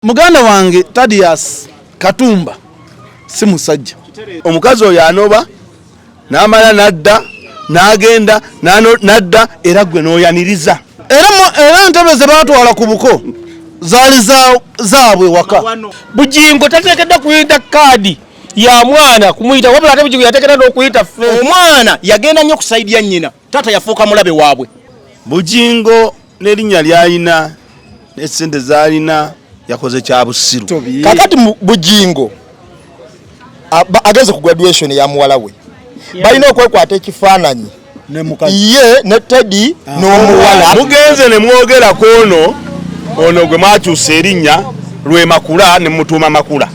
Muganda wange Tadias Katumba si musajja. Omukazi oyo anoba n'amala nadda n'agenda nadda era gwe n'oyaniriza. Era ntebe ze baatwala ku buko zaali zaabwe waka. Bujingo tateekedde kuyita kaadi ya mwana kumuyita wabula ate Bujingo yateekedde n'okuyita ffe. Omwana yagenda nnyo kusaidia nnyina taata yafuuka mulabe waabwe. Bujingo n'erinnya ly'alina n'essente z'alina yakoze kya busiru. Kakati Bujingo ageze ku graduation ya muwala we balina okwekwata ekifaananyi ye ne Teddy n'omuwala. Mugenze ne mwogera ono gwe mwakyusa erinnya lwe Makula ne mutuuma Makula.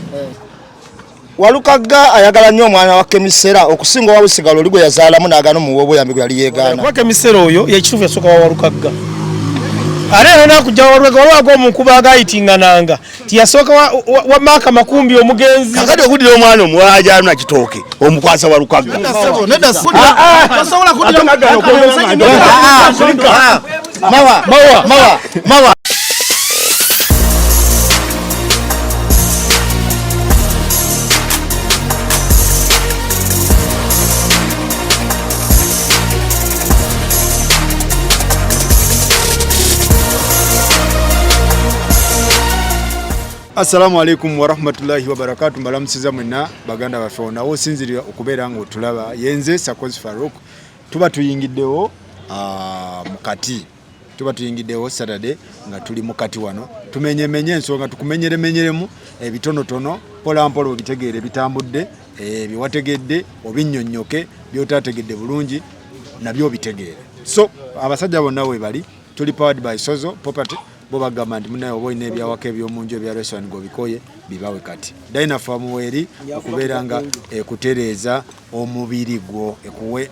Walukagga ayagala nnyo omwana wa Kemi Sera okusinga wa Busigalo oli gwe yazaalamu n'agaana mu bwoyambi gwe yali yeegaana. Kwa Kemi Sera oyo ye kituufu yasooka wa Walukagga. Ate nakujja Walukagga waliwo omukuba agayitingananga tiyasooka wa Maaka Makumbi omugenzi. Kakati okudira omwana omuwala ajaluna kitooke omukwasa Walukagga. Mawa. Assalamu alaikum wa rahmatullahi wa barakatuh. Mbalamusiza mwenna baganda bafona osinzirira okubeera nga otulaba yenze Sakozi Farouk. Tuba tuyingiddewo mukati. Tuba tuyingiddewo Saturday nga tuli mukati wano. Tumenyemenye ensonga tukumenyeremenyeremu ebitonotono pola mpolo obitegeere bitambudde biwategedde obinnyonnyoke byotategedde bulungi nabyo bitegeere. So abasajja bonna we bali tuli powered by Sozo Property. Boba gamandi munaye oboine ebyawaka ebyomunju ebya restaurant go bikoye bibawe kati. Daina famu weri okubeera nga kutereeza omubiri gwo ekuwe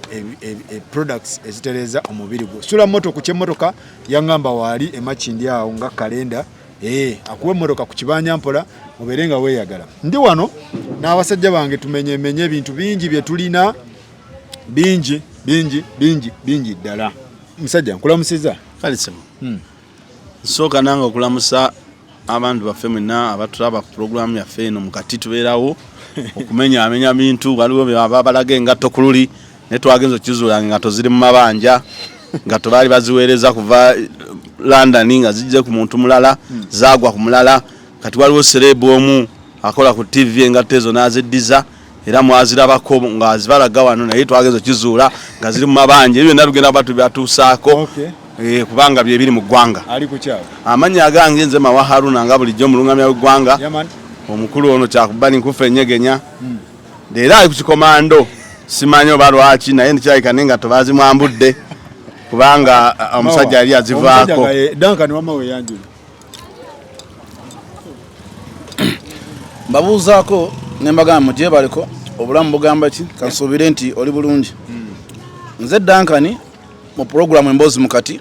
products ezitereza omubiri gwo. Sula moto ku kyemotoka yangamba wali emakindi awo nga kalenda akuwe motoka ku kibanja mpola oberenga weyagala. Ndi wano n'abasajja bange tumenyemenye ebintu bingi bye tulina bingi ddala. Musajja nkulamusiza kalisema soka nanga okulamusa abantu baffe mwenna abatulaba ku program yaffe eno mukati tubeerawo okumenya bintu waliwo babalaga engatto ku luli ne twagenza okizuula engatto ziri mu mabanja engatto baali baziweereza kuva London nga zijje ku muntu mulala zaagwa ku mulala kati waliwo serebu omu akola ku TV engatto ezo n'aziddiza era mwazirabako nga azibalaga wano naye twagenza okizuula nga ziri mu mabanja ebyo nalugenda batu byatuusaako. Kubanga bye biri mu ggwanga. Ali ku kyawo. Amanya agange nze mawa Haruna nga bulijjo mulungamya w'eggwanga. Omukulu ono kyakubani nkufa enyegenya. Era ali ku kikomando. Simanyo balwaki naye ndikyayika nenga tobazi mwambudde. Kubanga omusajja yali azivaako. Danka ni wamawe yanjulu. Mbabuuzaako ne mbagamba mujje baliko obulamu bugamba ki kansuubire nti oli bulungi. Nze Dankani mu program embozi mukati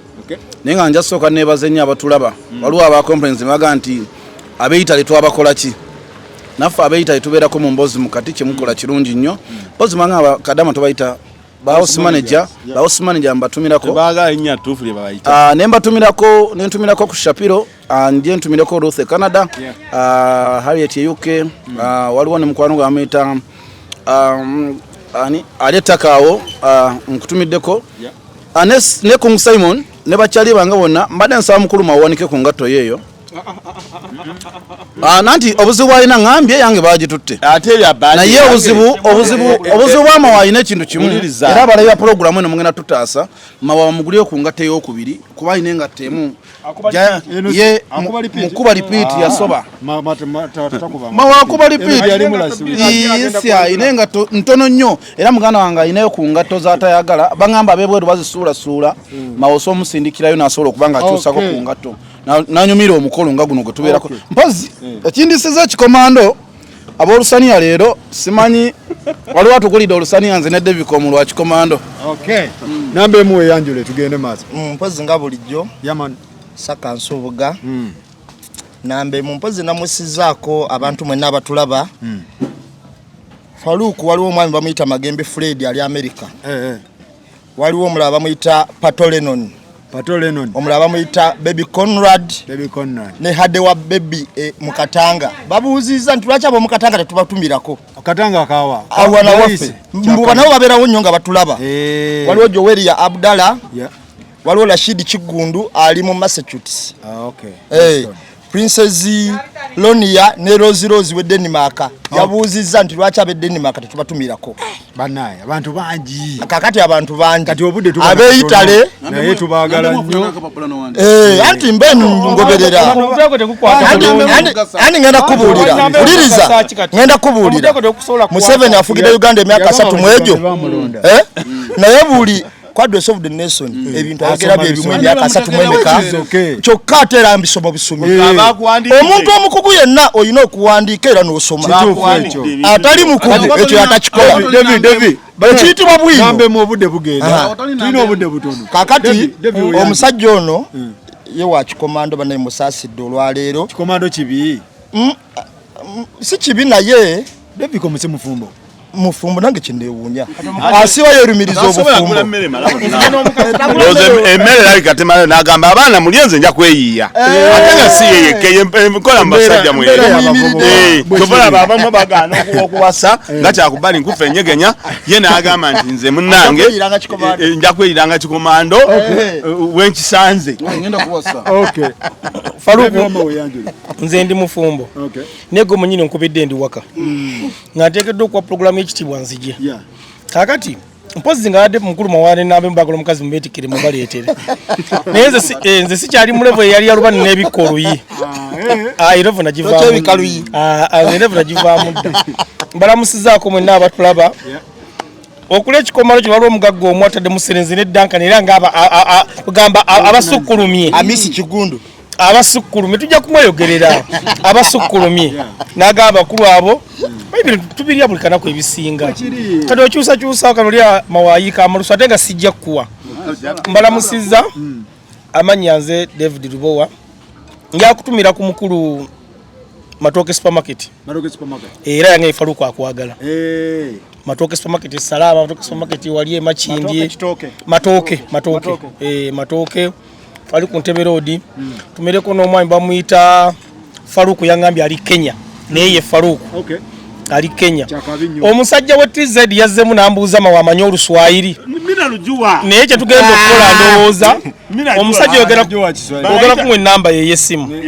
nenga nja soka nebaze nnyo abatulaba waliwo aba conference baga nti abeeyita letwabakola ki naffe abeeyita tubeerako mu mbozi mukati kyemukola kirungi nnyo mbozi manga abakadama tobayita house manager mbatumirako baga nnyo tuufu lye babayita nentumirako ku Shapiro ndye ntumirako Ruth Canada Harriet UK waliwo ne mukwano gwa ameta aletakawo nkutumiddeko ne Kung Simon ne bachali banga wonna mbadde nsaba mukulu mawanike ku ngatto yeyo nanti obuzibu alina ngambye yange bagitutte naye obuzibu amawalina ekintu kimu era abalabira programu eno mugenda tutaasa mawa mugulire ku ngatto ey'okubiri kuba alina engatto emu mukuba lipiiti yasoba mawa akuba lipiiti alina engatto ntono nnyo era muganda wange alinayo ku ngatto zatayagala bagamba abebweru bazisuulasuula mawa osoomusindikirayo n'asobola okuba nga akyusako ku ngatto nanyumira omukolo nga guno gwe tubeerako mpozi ekindisiza ekikomando ab'olusaniya leero simanyi waliwo atukulidde olusaniya nze ne Deviko mu lwa kikomando. Namba emu weyanjule tugende maaso. Mpozi nga bulijjo Saka Nsubuga namba emu mpozi namusizaako abantu mwenna abatulaba. Faruku waliwo omwami bamuyita Magembe Fred ali America. Waliwo omulala bamuyita Pato Lennon Pato Lennon. Omulaba muyita Baby Conrad. Ne Hadewa Baby Mukatanga. Babuuziza nti lwaki abo Mukatanga tetubatumirako. Katanga akawa. Awana waffe. Mbuba nabo babeerawo nnyo nga batulaba. Waliwo Jowery ya Abdallah. Waliwo Rashid Kigundu ali mu Massachusetts. Okay. Princess Lonia ne Rose we Denmark. Yabuuziza nti lwaki abe Denmark tetubatumirako. Banaye abantu bangi. Kakati abantu bangi. Kati obudde tuba. Abe Italy naye tubaagala nnyo. Anti mbenu ngoberera. Ani ngenda kubuulira. Uliriza. Ngenda kubuulira. Museveni afugidde Uganda emyaka 3 mu egyo. Naye buli Quadrants of the Nation ebintu agera byebimu emyaka 3 mu emeka. Kyokka atera mbisomo bisumi. Omuntu omukugu yenna oyina okuwandiika era n'osoma. Atali mukugu ekyo yatakikola. David. Ekiyitibwa bwino. Nambe mu obudde bugenda. Tulina obudde butono. Kakati omusajja ono ye wa kikomando banaye musaasidde olwaleero. Kikomando kibi. Si kibi naye David ko mufumbo. Mufumbo nange kinewunya. Asiwa yerumiriza obufumbo. Loze emere lali katema nagamba abana mulyenze nja kweyiya. Atenga si yeye emikola mbasajja mwe. Tobola baba mabagano okuwasa ngacha akubali nkufe nyegenya ye nagamba nti nze munnange nja kweyiranga kikomando wenkisanze. Ngenda kuwasa. Okay. Faruku nze ndi mufumbo. Okay. Nego munyine nkubidde ndi waka. Ngatekeddwa kwa program ekitibwa nzije. Kakati mpozi ngade mukuru mawane nabe mbagolo mukazi mubetikire mubaleetere. Nze si kyali mu level yali yalubani n'ebikolo yi. Irevu nagiva. Oche bikalu yi. Irevu nagiva mudda. Mbalamusizaako mwenna abatulaba. Okule ekikomalo kye waliwo omugagga omwatadde muserenzi n'eddanka era ngamba abasukkulumye. Amisi Kigundu. Abasukkulumye tujja kumweyogerera. Abasukkulumye. Naga abakulu abo. Maybe tubirya buli kanako ebisinga. Kati okyusa kanolya mawayika amalusu ate nga sijja kuwa. Mbalamusizza amannya nze David Lubowa. Njakutumira ku mukulu Matoke supermarket. Era yange Faruku akwagala. Matoke supermarket salama, Matoke supermarket waliye Makindye. Matoke. Matoke. Ali ku Ntebe Road. Tumereko n'omwami bamuyita Faruku yangambye ali Kenya. Neye Faruku. Okay. Ali Kenya. Omusajja we TZ yazzemu nambuuza mawamanyo Oluswayiri. Mina lujua. Naye kye tugenda okukola ndowooza. Omusajja yogera ku namba ye yesimu.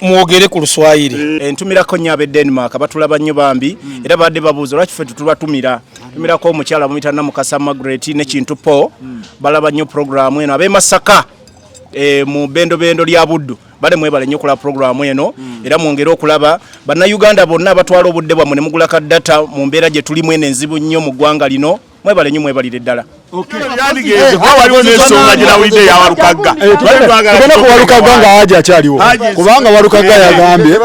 Mwogere ku Luswayiri. Entumirako nnyo ab'e Denmark batulaba nnyo bambi era badde babuuza lwaki ffe tutubatumira. Tumirako omukyala muyita Namukasa Margaret ne Kintu Paul balaba nnyo programu eno ab'e Masaka mu bendo lya Buddu bale mwebale nnyo okulaba programu eno era mwongere okulaba bannayuganda bonna abatwala obudde bwammwe ne mugula ka data mu mbeera gye tulimu eno enzibu nnyo mu ggwanga lino mwebale nnyo mwebalire ddala. Waliwo n'ensonga gye nawulidde ya Walukagga. Tugenda ku Walukagga nga Hajji akyaliwo. Kubanga Walukagga yagambye.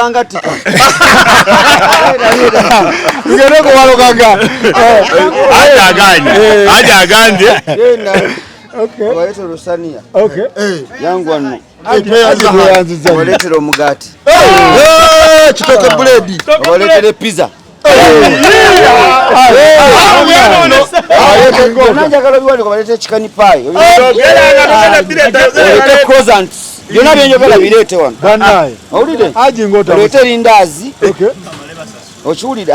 Tugenda ku Walukagga. Hajji agambye. Okay. Walete Rusania. Okay. Yangu wano. Walete omugati. Kitoke buledi. Walete pizza. Nanjagala biwali ko balete chicken pie. Walete croissants. Byonna byenjogera bireete wano. Banaye. Owulire? Hajji ngota. Walete lindazi. Okay. Okiwulire?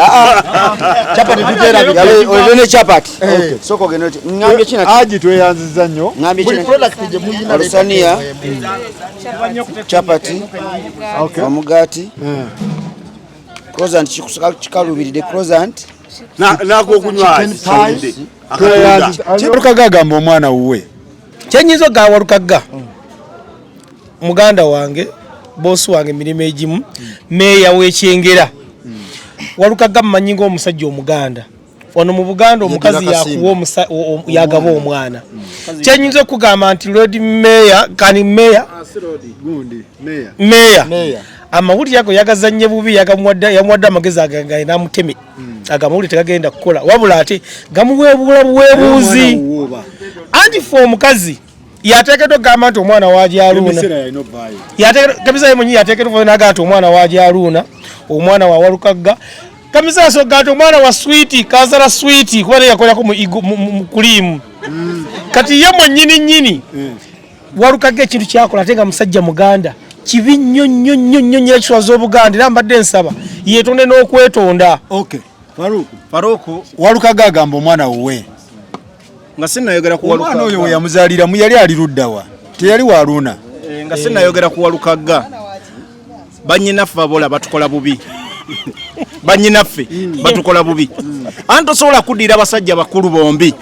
Chapati tutera olene chapati. Soko geno ngambye kina. Hajji tweyanziza nnyo. Ngambye kina. Product gye muyina Rusania. Chapati. Okay. Omugati. Croissant chikalubiridde croissant. Nako okunywa. Walukagga agamba omwana wuwe. Kyenyizo ga Walukagga. Muganda wange, boss wange mirimo egimu, meya w'Ekyengera. Walukagga mmanyi ng'omusajja Omuganda. Wano mu Buganda omukazi yagaba omwana. Kyenyiza okugamba nti Lord Mayor, kani Mayor? Mayor. Amawulire ago yagazannye bubi yamuwadde amagezi aganga n'amuteme. Agamawulire tegagenda kukola. Wabula ate gamuweebuula buweebuuzi. Anti fo omukazi yateekeddwa okugamba nti omwana waaji Haruna. Kamisa ye mwenyi yateekeddwa naga nti omwana waaji Haruna, omwana wa Walukagga. Kamisa asogga nti omwana wa Sweety, Kazara Sweety, kuba yakolako mu kulimu. kati ye mwennyini Walukagga ekintu kyakola ate nga musajja muganda kibi nnyo ekitwaza obuganda era mbadde nsaba yeetonde n'okwetonda. Okay. Faruku Walukagga agamba omwana wowe nga sinayogera ku Walukagga. Omwana oyo we yamuzaaliramu yali ali luddawa teyali wa Haruna. Nga sinayogera ku Walukagga bannyinaffe abola batukola bubi bannyinaffe batukola bubi anti osobola kuddira abasajja bakulu bombi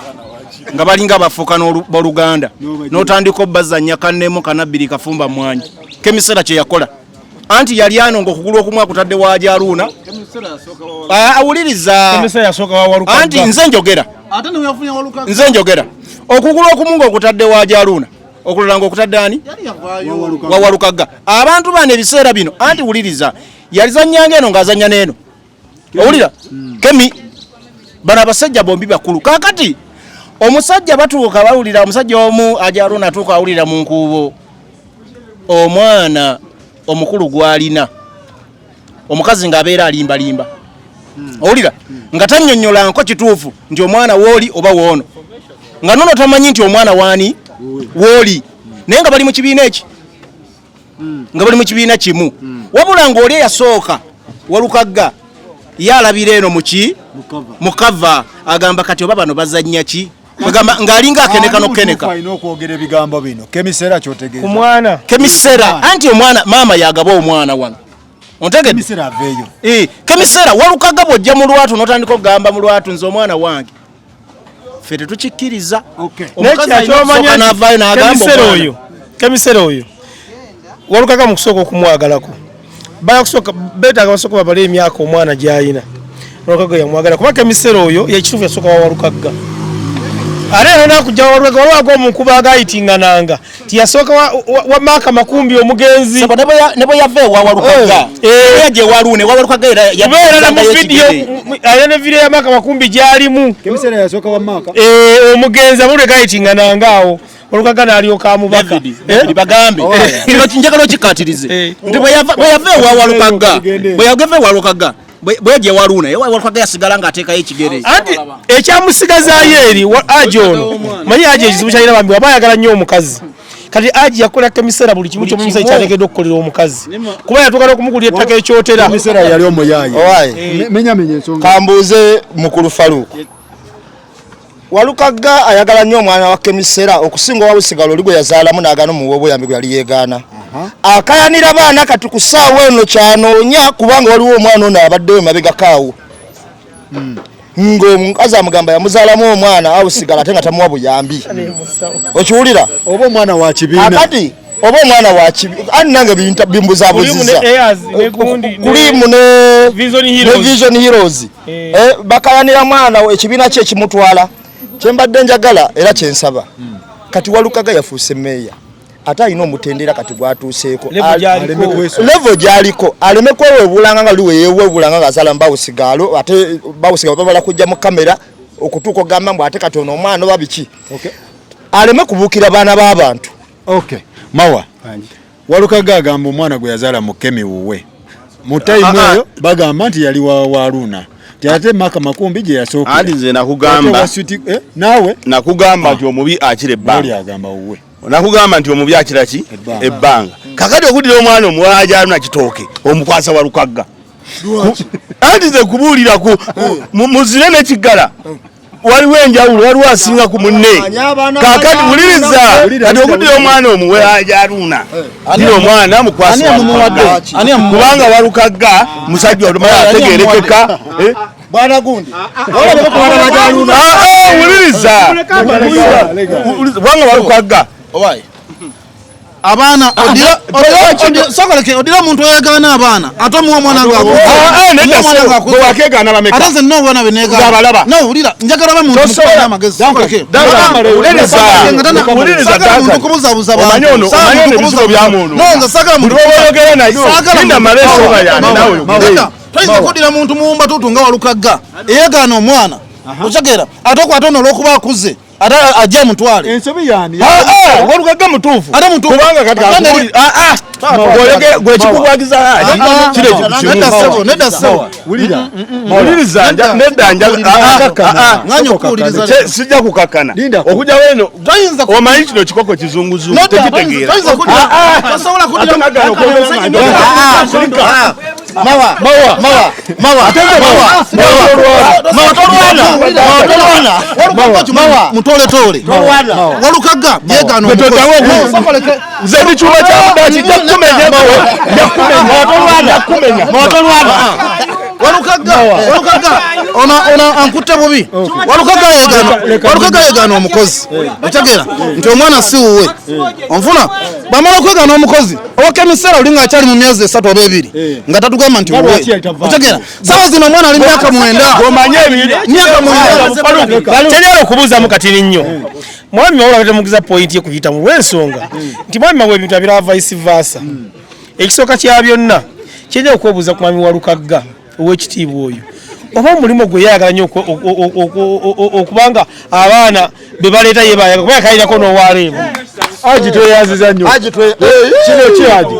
nga balinga bafuuka n'oluganda n'otandika obbazannya kannemu kanabbiri kafumba mwanyi Kemi Sera kye yakola anti yali anonga okugulu okumu akutadde wa Haruna awuliriza anti nze njogera okugulu okumu ng'okutadde wa Haruna okulala ng'okutadde ani wa Walukagga abantu bano ebiseera bino anti wuliriza yalizannyanga eno ng'azannya n'eno owulira Kemi bano abasajja bombi bakulu kaakati omusajja batuuka bawulira omusajja omu Haruna atuuka awulira mu nkuubo omwana omukulu gwalina omukazi ng'abeera alimbalimba owulira nga tannyonnyolanko kituufu nti omwana wooli oba woono nga nono tamanyi nti omwana waani wooli naye nga bali mu kibiina eki nga bali mu kibiina kimu wabula ng'oli eyasooka Walukagga yalabira eno muki mukava agamba kati oba bano bazannya ki bagamba ng'alinga akeneka n'okeneka alina okwogera ebigambo bino Kemi Sera kyotegeeza omwana Kemi Sera anti omwana maama yagaba omwana wano ontegedde Kemi Sera aveeyo Kemi Sera Walukagga bw'ojja mu lwatu n'otandika okugamba mu lwatu nze omwana wange ffe tetukikkiriza omukazi ayina n'avaayo n'agamba Kemi Sera oyo Walukagga mu kusooka okumwagalako beetaaga basooka babale emyaka omwana gy'alina Walukagga yamwagala kuba Kemi Sera oyo yekituufu yasooka wa Walukagga ate era nakujja Walukagga waliwo omukuba agayitingananga tiyasooka wa Maaka Makumbi omugenzi ne bwe yava ewa Walukagga yajja ewa Haruna ewa Walukagga era mu vidiyo ayina ne vidiyo ya Maaka Makumbi gy'alimu Kemi Sera yasooka wa Maaka omugenzi amulwe gayitingananga awo Walukagga n'alyoka amubaka bagambe kino kinjagala okikkaatirize nti bwe yava ewa Walukagga bwe yava ewa Walukagga bweje ewa Haruna ewa Walukagga yasigala ng'ateekayo ekigere anti ekyamusigazaayo eri Hajji ono manyi Hajji ekizibu kyalina bambi waba ayagala nnyo omukazi kati Hajji yakola Kemi Sera buli kimu ky'omumusajja kyalekeddwa okukolera omukazi kuba yatuuka n'okumugulira ettaka ekyotera Kemi Sera yali omuyaaye menya ensonga kambuuze mukulu Faruku Walukagga ayagala nnyo omwana wa Kemi Sera okusinga owabusigala oli gwe yazaalamu n'agaana omuwe obuyambi gwe yali yeegaana akayanira baana kati ku ssaawa eno kyanoonya kubanga waliwo omwana ono abaddewo emabegakaawo ng'omukazi amugamba yamuzaalamu omwana awusigala ate nga tamuwa buyambi okiwulira oba omwana wa kibiina akati oba omwana wa kibiina ani nange bimbuzaabuziza kulimu ne Vision Heroes bakayanira mwana ekibiina kye ekimutwala kyembadde njagala era kyensaba kati Walukagga yafuuse meeya ate alina omutendera kati gwatuuseeko levo gy'aliko aleme kweweebulanga nga liwe yeeweebulanga ng'azaala mbawusigalo ate bawusigalo babala kujja mu kamera okutuuka ogamba mbu ate kati ono omwana oba biki aleme kubuukira baana b'abantu mawa Walukagga agamba omwana gwe yazaala mu Kemi wuwe mu tayimu eyo bagamba nti yali wa Haruna ate Maaka Makumbi gye yasooka ati nze nakugamba naawe nakugamba nti omubi akira ebbanga agamba wuwe nakugamba nti omubi akira ki ebbanga kakati okuddira omwana omuwala Hajji Haruna kitooke omukwasa Walukagga anti nze kubuulira muzire n'ekiggala waliwo enjawulo waliwo asinga ku munne kakati wuliriza kati okuddira omwana omuwe Hajji Haruna dira omwana mukwasa kubanga Walukagga musajja olumala ategeerekeka bwana gundi wuliriza kubanga Walukagga abaana odira omuntu oyagana abaana ate omuwa omwana wakegana bameka ate nze nobona benegana nowulira njagala ba muntu mukwana amagezi muntu kubuzabuza ebizibu byamuntu nonze sagala muntu oyogera naye linda maleso bayani nawe toyinza kuddira muntu muwumba tutu nga Walukagga eyagana omwana okyagera ate okwata ono olwokuba akuze ata ajja mutwale ensobi yani Walukagga mutuufu ate mutuufu kubanga kati gwe kikugwagiza Hajji nedda sebo wuliriza nedda nganya okuwuliriza sijja kukakkana okujja weno omanyi kino kikoko kizunguzungu tekitegeera mutoletole Walukagga yegano nze bikyuma kyabudaki jakumenya Walukagga ona ankutte bubi Walukagga yegano omukozi otegera nti omwana si wuwe onfuna bamala okwegana omukozi owa Kemi Sera olinga akyali mu myezi 3 oba 2 nga tatugamba nti wuwe otegera sawa zino omwana ali myaka 9 omanye myaka 9 Tenyala okubuuzamu katini nnyo mwami mawula temugiza point ye kuyita mu lw'ensonga nti mwami mawe ebintu abira vice versa ekisooka kya byonna kyenja okwebuuza ku mwami Walukagga ow'ekitiibwa oyo oba omulimu gwe yayagala nnyo okubanga abaana be baleeta ye bayaga kuba yakayirako n'owaleemu Hajji tweyaziza nnyo kino ki Hajji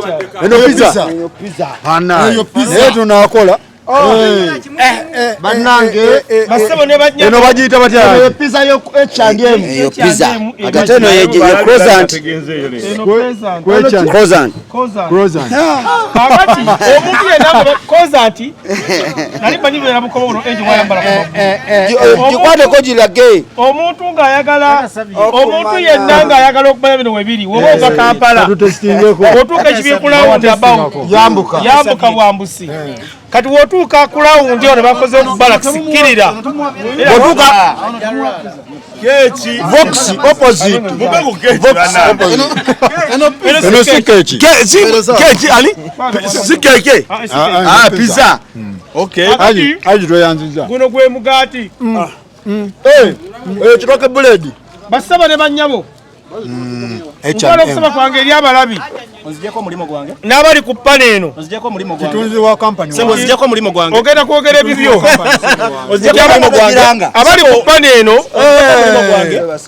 eno pizza eyo pizza naye tunaakola bannange basebo ne bajja eno bagiyita batya eyo pizza yo H&M eyo pizza ate no ye croissant croissant kakati omuntu yenna kozanti nali banyibira nabukoba buno enji wayambala gikwateko girage omuntu omuntu yenna ng'ayagala okumanya bino webiri woba ova Kampala otuuka ekibikulawundi abawo yambuka bwambusi kati wotuuka kulawundi ono bakoze balakisikirira otuuka Vox opposite eno si keki ali si keke pizza okay Hajji tweyanziza guno gwe mugaati kitoke buledi basaba ne bannyabo okwala okusaba kwange eri abalabi onzijeko mulimo gwange n'abali ku ppana eno onzijeko mulimo gwange kitunzi wa company sebo onzijeko mulimo gwange ogenda kwogera ebibyo onzijeko mulimo gwange abali ku ppana eno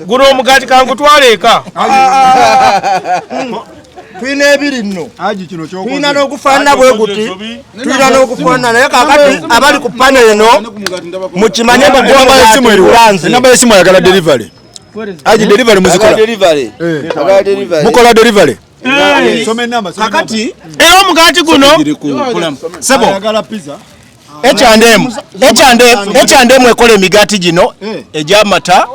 guno omugaati kangutwale eka tulina ebiri nno Hajji kino kyokoze tulina n'okufaanana bwe guti tulina n'okufaanana naye kakati abali ku panel eno mukimanye enamba y'essimu ayagala delivery Hajji delivery muzikola mukola delivery soma enamba kakati era omugaati guno sebo ayagala pizza H&M ekola emigaati gino egyamata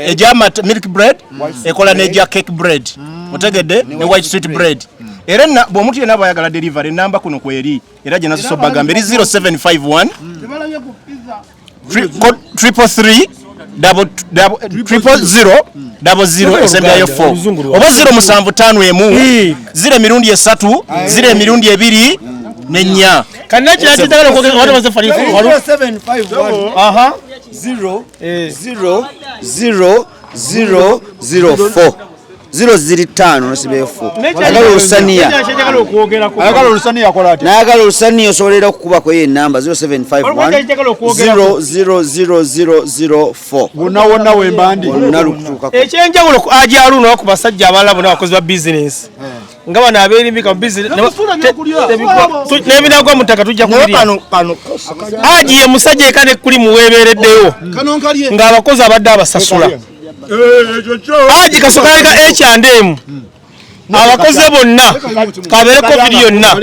egyamata milk bread ekola n'egya cake bread otegedde ne white sweet bread era bw'omuntu yenna bw'ayagala delivery namba kuno kweri era gye nasoso bagamba eri 0751 333 000 esembyayo 4 oba 0751 0 emirundi 3 0 emirundi 2 n'ennya kanna kira kitagala kwogera watu baze fali 0751 aha 00004 005 nosibefu agala olusaniya ayagala olusaniya akola ati nayagala olusaniya osobolera okukubako ye enamba 0751 wonna wonna wembandi nalukutuukako ekyenjawulo Hajji Haruna ku basajja abalala bonna abakozi ba bizinesi nga bano ab'erimbika mu bizinesi n'ebinagwa mu ttaka tujja kubirya Hajji ye musajja eka ne kuli muweebeereddeyo ng'abakozi abadde abasasula Hajji kasooka yaleka H&M abakozi bonna kabeereko biri yonna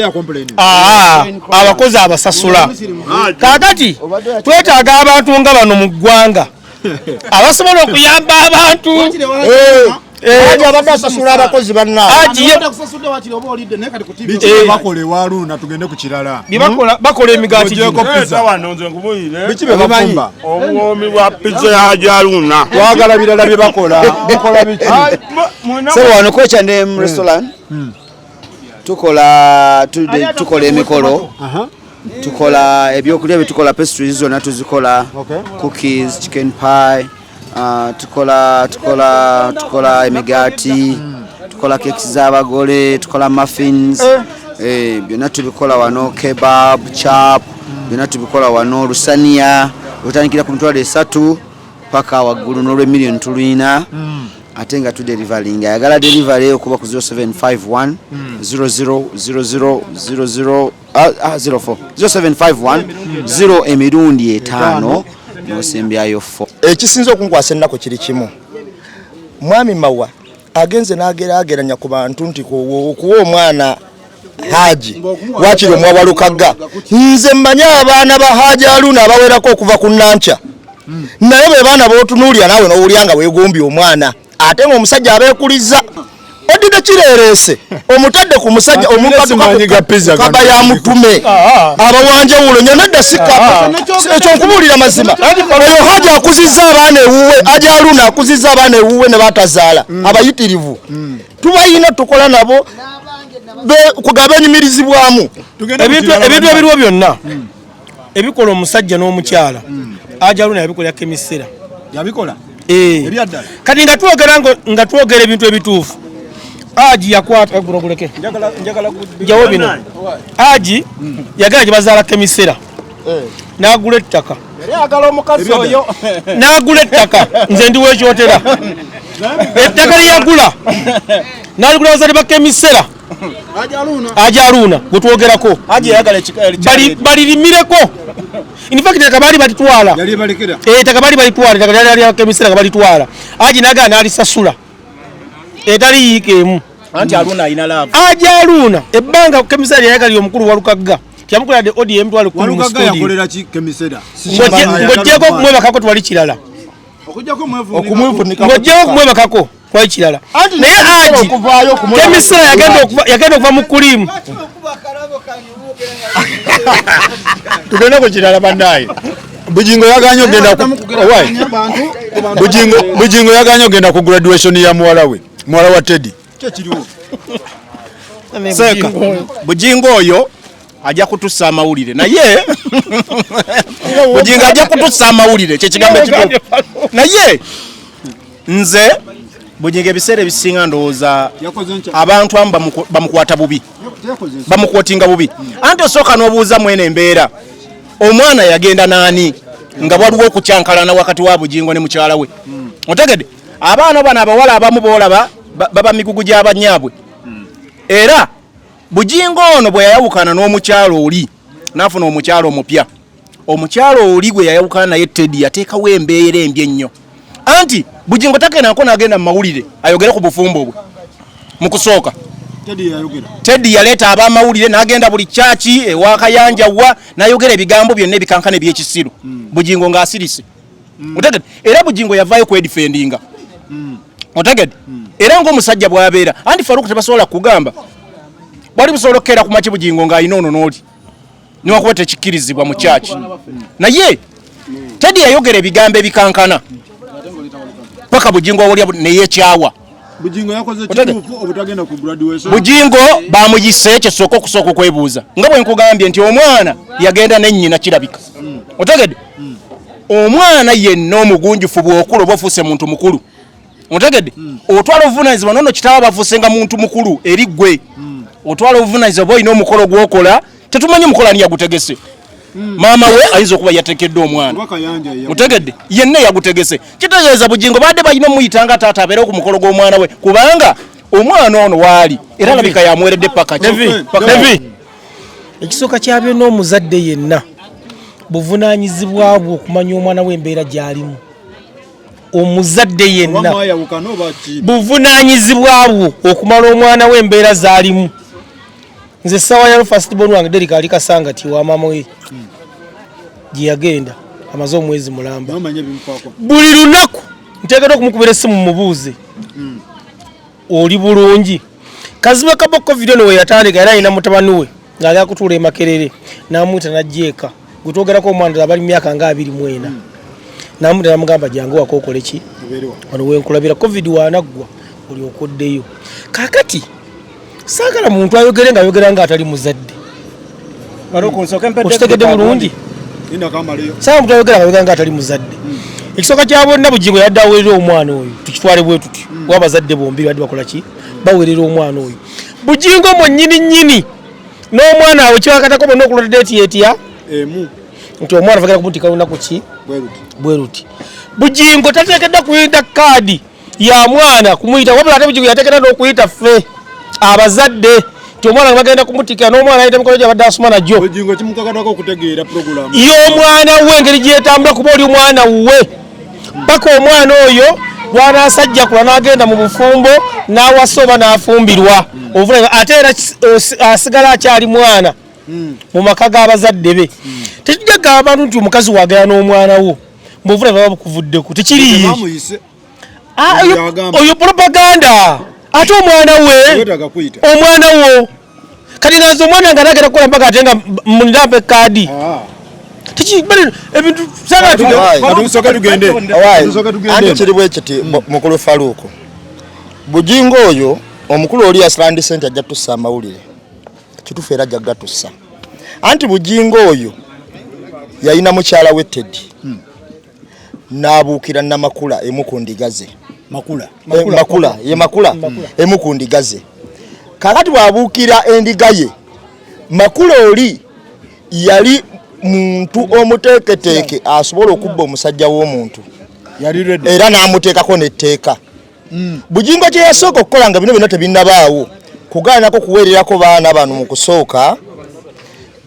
abakozi abasasula kaakati twetaaga abantu nga bano mu ggwanga abasobola okuyamba abantu Hajji abadde asasula abakozi bannaabwe biki bakola ewa Haruna tugende ku kirala bakola emigaati biki be bafumba obuwoomi bwa pizza ya Hajji Haruna twagala birala bye bakola mukola biki sebo wano ko H&M restaurant tukola emikolo tukola ebyokulya bitukola pastries zonna tuzikola cookies chicken pie tukola emigaati tukola cakes z'abagole tukola muffins byonna tubikola wano kebab chap byonna tubikola wano lusaniya otandikira ku mitwalo 3 paka waggulu n'olwe million tulina ate nga tudelivaling ayagala delivery okuba ku 0751 000004 0751 0 emirundi 5 nosembyayo 4 ekisinza okunkwasa ennaku kiri kimu mwami Mawa agenze n'agerageranya ku bantu nti okuwa omwana Hajji wakiri omwa Walukagga nze mmanya abaana ba Hajji Haruna abawerako okuva ku Nancha naye be baana b'otunuulira naawe n'owulya nga weegombye omwana ate ng'omusajja abeekuliza odide kireerese omutadde ku musajja omuntu kaba ya mutume abawanjawulo nyonedda sikka ekyo nkubuulira mazima oyo Hajji akuzizza abaana ewuwe Hajji Haruna akuzizza abaana ewuwe ne batazaala abayitirivu tubayina tukola nabo kugaba enyumirizibwamu ebintu ebiriwo byonna ebikola omusajja n'omukyala Hajji Haruna yabikola Kemi Sera yabikola ebyaddala kati nga twogera ebintu ebituufu Hajji yakwata guleke jawo bino Hajji yagala gye bazaala Kemi Sera n'agula ettaka n'agula ettaka nze ndi weekyotera ettaka lyeyagula n'aligula bazadde ba Kemi Sera Hajji Haruna gwetwogerako balirimireko in fact ettaka baali balitwala ettaka baali balitwala ettaka lyali lya Kemi Sera nga balitwala Hajji n'agala n'alisasula etali yiika emu anti Haruna ayina laavu Hajji Haruna ebbanga Kemi Sera yayagalira omukulu Walukagga kyamukula de odi emtwalo ku Walukagga yakolera ki Kemi Sera ngojjeko kumwebakako twali kirala ngojjeko kumwebakako twali kirala naye Hajji Kemi Sera yagenda okuva mu kulimu tugenda ku kirala bannaye Bujingo yaganye ogenda Bujingo yaganye ogenda ku graduation ya muwala wa Teddy kyekiriwo Seka Bujingo oyo ajja kutussa amawulire naye Bujingo ajja kutussa amawulire kyekigambo ekituufu naye nze Bujingo ebiseera ebisinga ndowooza abantu amu bamukwata bubi bamukwotinga bubi anti osooka n'obuuza mwene embeera omwana yagenda naani nga waliwo okukyankalana wakati wa Bujingo ne mukyala we otegedde abaana bano abawala abamu boolaba baba migugu gy'abanyaabwe era Bujingo ono bwe yayawukana n'omukyalo oli n'afuna omukyalo omupya omukyalo oli gwe yayawukana naye Teddy yateekawo embeera embi ennyo anti Bujingo takenako n'agenda mu mawulire ayogere ku bufumbo bwe mu kusooka Teddy yaleeta ab'amawulire n'agenda buli kyaki ewa Kayanjawa n'ayogera ebigambo byonna ebikankana eby'ekisiru Bujingo ng'asirise otegedde era Bujingo yavaayo kwedifendinga otegedde era ng'omusajja bw'abeera anti Faruku tebasobola kugamba bwali busobola okukeera ku maki Bujingo ng'alina ono n'oli niwakuba tekikkirizibwa mu kyaki naye Teddy yayogera ebigambo ebikankana paka Bujingo awulya neyeekyawa Bujingo yakoze kituufu obutagenda ku graduation Bujingo bamuyise ekisooka okusooka okwebuuza nga bwe nkugambye nti omwana yagenda n'ennyina kirabika otegedde omwana yenna omugunjufu bw'okula oba ofuuse muntu mukulu otegedde otwala obuvunaanyizibwa nono kitaba bafuuse nga muntu mukulu eri ggwe otwala obuvunaanyizibwa bw'olina omukolo gw'okola tetumanyi mukola ni yagutegese maama we ayinza okuba yatekedde omwana otegedde yenna yagutegese kitegeeza Bujingo badde balina omuyitanga taata abeere ku mukolo gw'omwana we kubanga omwana ono waali era alabika yamweredde paka ekisooka kya byonna omuzadde yenna buvunaanyizibwa bwe okumanya omwana w'embeera gy'alimu omuzadde yenna buvunaanyizibwa bwe okumala omwana w'embeera z'alimu nze sawa ya first born wange Derek ali Kasangati wa mama we gye yagenda amaze omwezi mulamba buli lunaku nteekera okumukubira essimu mubuuze oli bulungi kaziba kaboko video no yatandika era ina mutabani we ng'ali akutuula Makerere n'amuyita n'ajjeeka gutwogerako omwana abali myaka nga 24 n'amuyita n'amugamba jangu wakookole ki wano wenkulabira covid wanaggwa oli okoddeyo kakati saagala muntu ayogere nga atali muzadde okitegedde bulungi saagala muntu ayogere nga atali muzadde ekisooka kya bonna Bujingo yadde aweerera omwana oyo tukitwale bwe tuti wabazadde bombi badde bakola ki baweerera omwana oyo Bujingo mwennyini n'omwana awe kiwakatako bonna okulota deeti yetya nti omwana avagala kumutika lunaku ki bwe ruti. Bujingo tateekedde kuyita kaadi ya mwana kumuyita, wabula ate Bujingo yateekedde n'okuyita ffe abazadde nti omwana bagenda kumutika n'omwana ayita mikono gy'abadde asoma najjo. Bujingo kimukakatako okutegeera program y'omwana we engeri gyetambula kuba oli omwana we paka omwana oyo lwanaasajja kula n'agenda mu bufumbo n'awasa oba n'afumbirwa ovula ate era asigala akyali mwana mu maka g'abazadde be. Tekijja gamba abantu nti omukazi wagala n'omwana wo mbovula baba bukuvuddeko tekiriiyo oyo propaganda ate omwana wo kati nga nze omwana nga nagenda kukola mpaka ate nga munampe kaadi ebintu anti kiri bwe kiti mukulu Faluuku Bujingo oyo omukulu oli Asland Center ajja tussa amawulire kitufu era ajja gatussa anti Bujingo oyo yayina mukyala we Teddy n'abuukira Namakula emukundigaze makula emukundigaze kakati bwabuukira endiga ye Makula oli yali muntu omuteeketeeke asobola okubba omusajja w'omuntu era n'amuteekako n'etteeka. Bujingo kye yasooka okukola nga bino byonna tebinnabaawo kugaanako kuweererako baana bano mu kusooka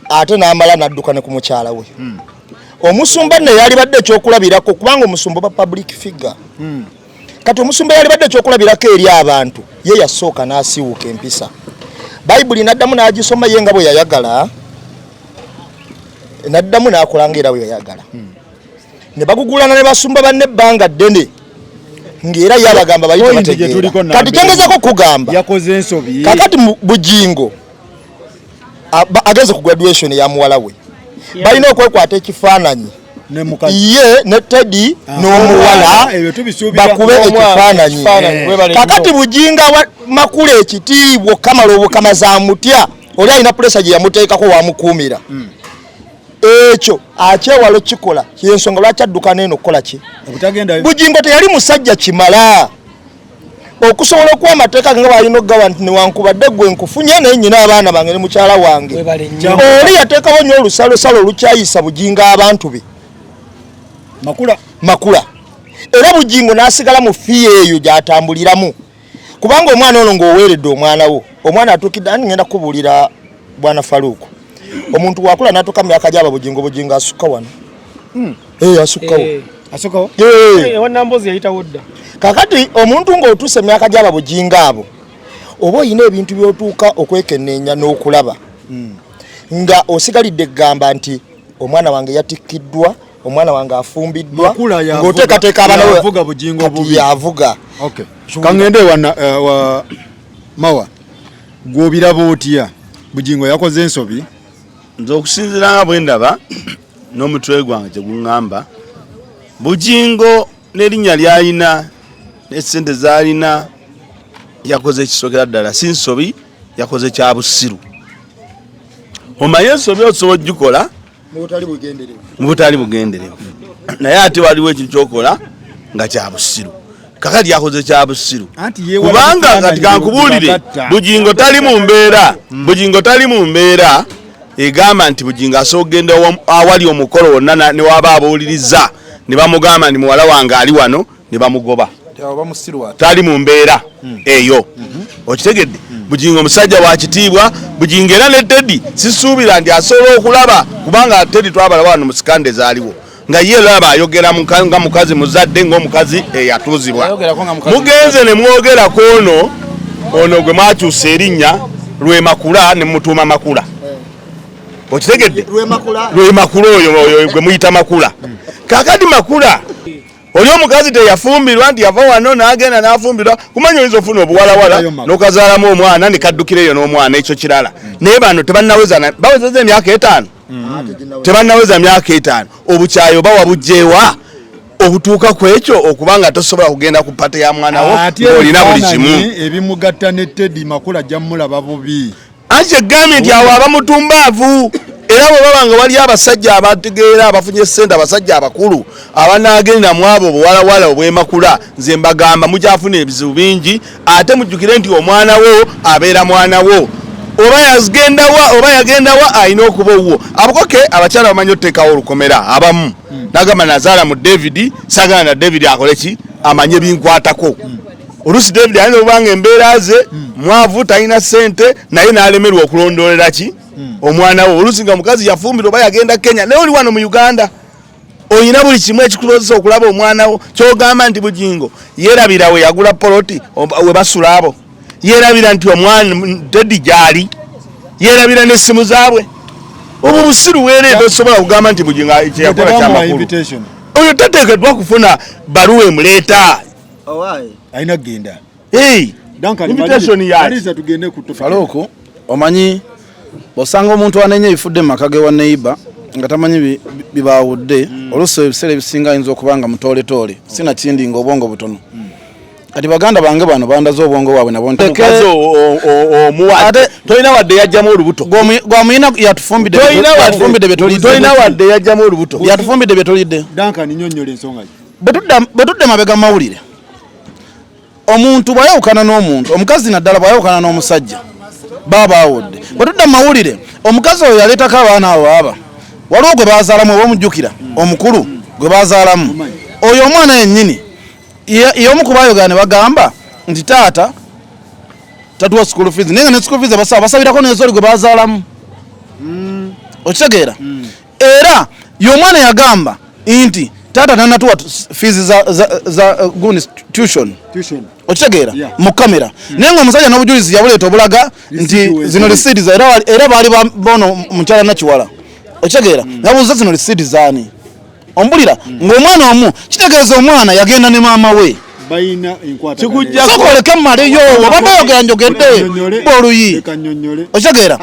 ate n'amala n'adduka ne ku mukyala we. Omusumba ne yali badde ekyokulabirako kubanga omusumba ba public figure. Kati omusumba yali badde ekyokulabirako eri abantu ye yasooka n'asiiwuka empisa. Bayibuli n'addamu n'agisoma ye nga bwe yayagala n'addamu n'akola ng'era bwe yayagala. Ne bagugulana ne basumba banne ebbanga ddene ng'era yabagamba bayite bategeera. Kati kyongezako kugamba yakoze ensobi kakati Bujingo ageze ku graduation ya muwala we balina okwekwata ekifaananyi ye ne Teddy n'omuwala bakube ekifaananyi. Kakati Bujinga Makula ekitiibwa kamala obukamaza mutya oli alina pulesa gye yamuteekako wamukuumira ekyo akyewalo kikola kyensonga lwaki adduka n'eno okukola ki. Bujingo teyali musajja kimala okusobola okuwa amateeka nga balina okugawa nti newankubadde gwe nkufunye naye nnyina abaana bange ne mukyala wange oli yateekawo nnyo olusalosalo olukyayisa Bujinga abantu be Makula era Bujingo n'asigala mu fiya eyo gy'atambuliramu kubanga omwana ono ng'oweeredde omwana wo omwana atuukidde ani ngenda kubuulira bwana Faluuku omuntu wakula n'atuuka mu myaka gy'aba Bujingo asukka wano asukkawo ewannambozi yayitawo dda. kakati omuntu ng'otuuse emyaka gy'aba Bujingo abo oba oyina ebintu by'otuuka okwekenneenya n'okulaba nga osigalidde gamba nti omwana wange yatikkiddwa omwana wange afumbiddwa ng'oteekateeka abaana kati yavuga. kangende wa mawa gw'obiraba otya Bujingo yakoze ensobi? Nze okusinziira nga bwe ndaba n'omutwe gwange kye guŋŋamba Bujingo n'erinnya ly'alina n'essente z'alina yakoze ekisokera ddala si nsobi yakoze kya busiru. Omanyi ensobi osobola ogikola mu butali bugenderevu naye ate waliwo ekintu kyokola nga kya busiru. Kakati yakoze kya busiru kubanga kati kankubuulire Bujingo tali mu mbeera egamba nti Bujingo asobola okugenda awali omukolo wonna ne waba abuuliriza ne bamugamba ni muwala wange ali wano ne bamugoba. Tali mu mbeera eyo okitegedde. Bujingo musajja wa kitiibwa. Bujingo era ne Teddy sisuubira nti asobola okulaba kubanga Teddy twabalaba wano mu sikande zaaliwo nga ye laba ayogera nga mukazi muzadde ng'omukazi eyatuuzibwa. Mugenze ne mwogerako ono gwe mwakyusa erinnya lwe Makula ne mutuuma Makula. Okitegedde? Lwe Makula oyo gwe muyita Makula. Kakati Makula oli omukazi teyafumbirwa nti yava wano n'agenda n'afumbirwa kumanya oyinza ofuna obuwalawala n'okazaalamu omwana ne kaddukira eyo n'omwana ekyo kirala. Naye bano bawezeza emyaka 5 tebannaweza myaka 5 obukyayo bawa bujjeewa obutuuka ku ekyo okubanga tosobola kugenda ku pate ya mwana wo olina buli kimu. Ebimugatta ne Teddy Makula ajjamulaba bubi anti egambye nti awo abamutumbaavu era bwe baba nga wali abasajja abategeera abafunye ssente abasajja abakulu abanaagenda mu abo obuwalawala obw'Emakula nze mbagamba mukyafuna ebizibu bingi ate mujjukire nti omwana wo abeera mwana wo oba yagenda wa ayina okuba owuwo abakoke abakyala bamanyi oteekawo olukomera abamu nagamba nazaala mu David sagala na David akoleki amanye binkwatako olusi David ayina obanga embeera ze mwavu talina ssente naye n'alemerwa okulondolera ki omwana we olusi nga mukazi yafumbira oba yagenda Kenya naye oli wano mu Uganda oyina buli kimu ekikulozesa okulaba omwana wo kyogamba nti Bujingo yeerabira we yagula poloti we basula abo yeerabira nti omwana Teddy gyali yeerabira n'essimu zaabwe obwo busiru weereeta osobola kugamba nti Bujingo kyeyakola kyamakulu oyo tateekeddwa kufuna baluwa emuleeta ayina kugenda invitation yaliza tugende ku Faluku omanyi bosanga omuntu anenye ebifudde mu maka ge wa neighbor nga tamanyi bibaawudde oluso ebiseera ebisinga ayinza okubanga mutooletole sina kindi nga obwongo butono kati baganda bange bano bandaze obwongo bwabwe nabo ate tolina wadde yajjamu olubuto gwamuyina yatufumbidde tolina wadde yajjamu olubuto yatufumbidde bye tolidde Duncan nnyonnyola ensonga bwetudde mabega mawulire omuntu bwayawukana n'omuntu omukazi naddala bwayawukana n'omusajja baba awudde bwetudde mawulire omukazi oyo yaleetako abaana abo aba waliwo gwe bazaalamu oba omujjukira omukulu gwe bazaalamu oyo omwana yennyini y'omu ku baayogera ne bagamba nti taata tatuwa school fees naye nga ne school fees basabirako nezoli gwe bazaalamu okitegeera era y'omwana yagamba nti taata nanatuwa fees za gundi tuition okitegeera mu kamera naye nga omusajja n'obujulizi yabuleeta obulaga nti zino receipt era baali bono mukyala nakiwala okitegeera yabuuza zino receipt zaani ombulira ng'omwana omu kitegeeza omwana yagenda ne maama we bayina enkwata sokoleke mmaleyo obadde oyogera njogedde boluyi okitegeera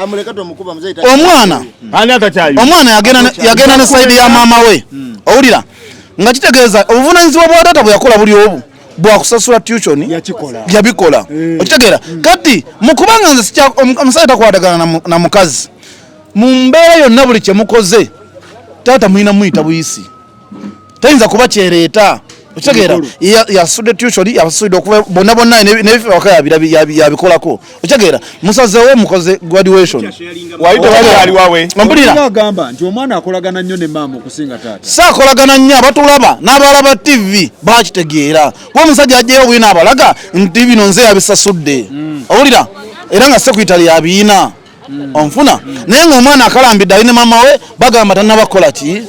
omwana yagenda ne sayidi ya maama we owulira nga kitegeeza obuvunanyizibwa bwa taata bwe yakola buli obu bwakusasula tuition yabikola okitegeera kati mukubanga nze omusajja takwatagana na mukazi mu mbeera yonna buli kyemukoze taata mulina muyita buyisi tayinza kuba kyereeta okitegeera yasudde tuition yasudde okuva bonna nebife waka yabikolako okitegeera musazewo mukoze graduation agamba nti omwana akolagana nnyo ne maama okusinga taata saakolagana nnyo abatulaba n'abalala ba TV bakitegeera kuba omusajja ajjayo bwina abalaga nti bino nze yabisasudde owulira era nga sekuitali yabiina onfuna naye ng'omwana akalambidde ali ne maama we bagamba tannabakola ki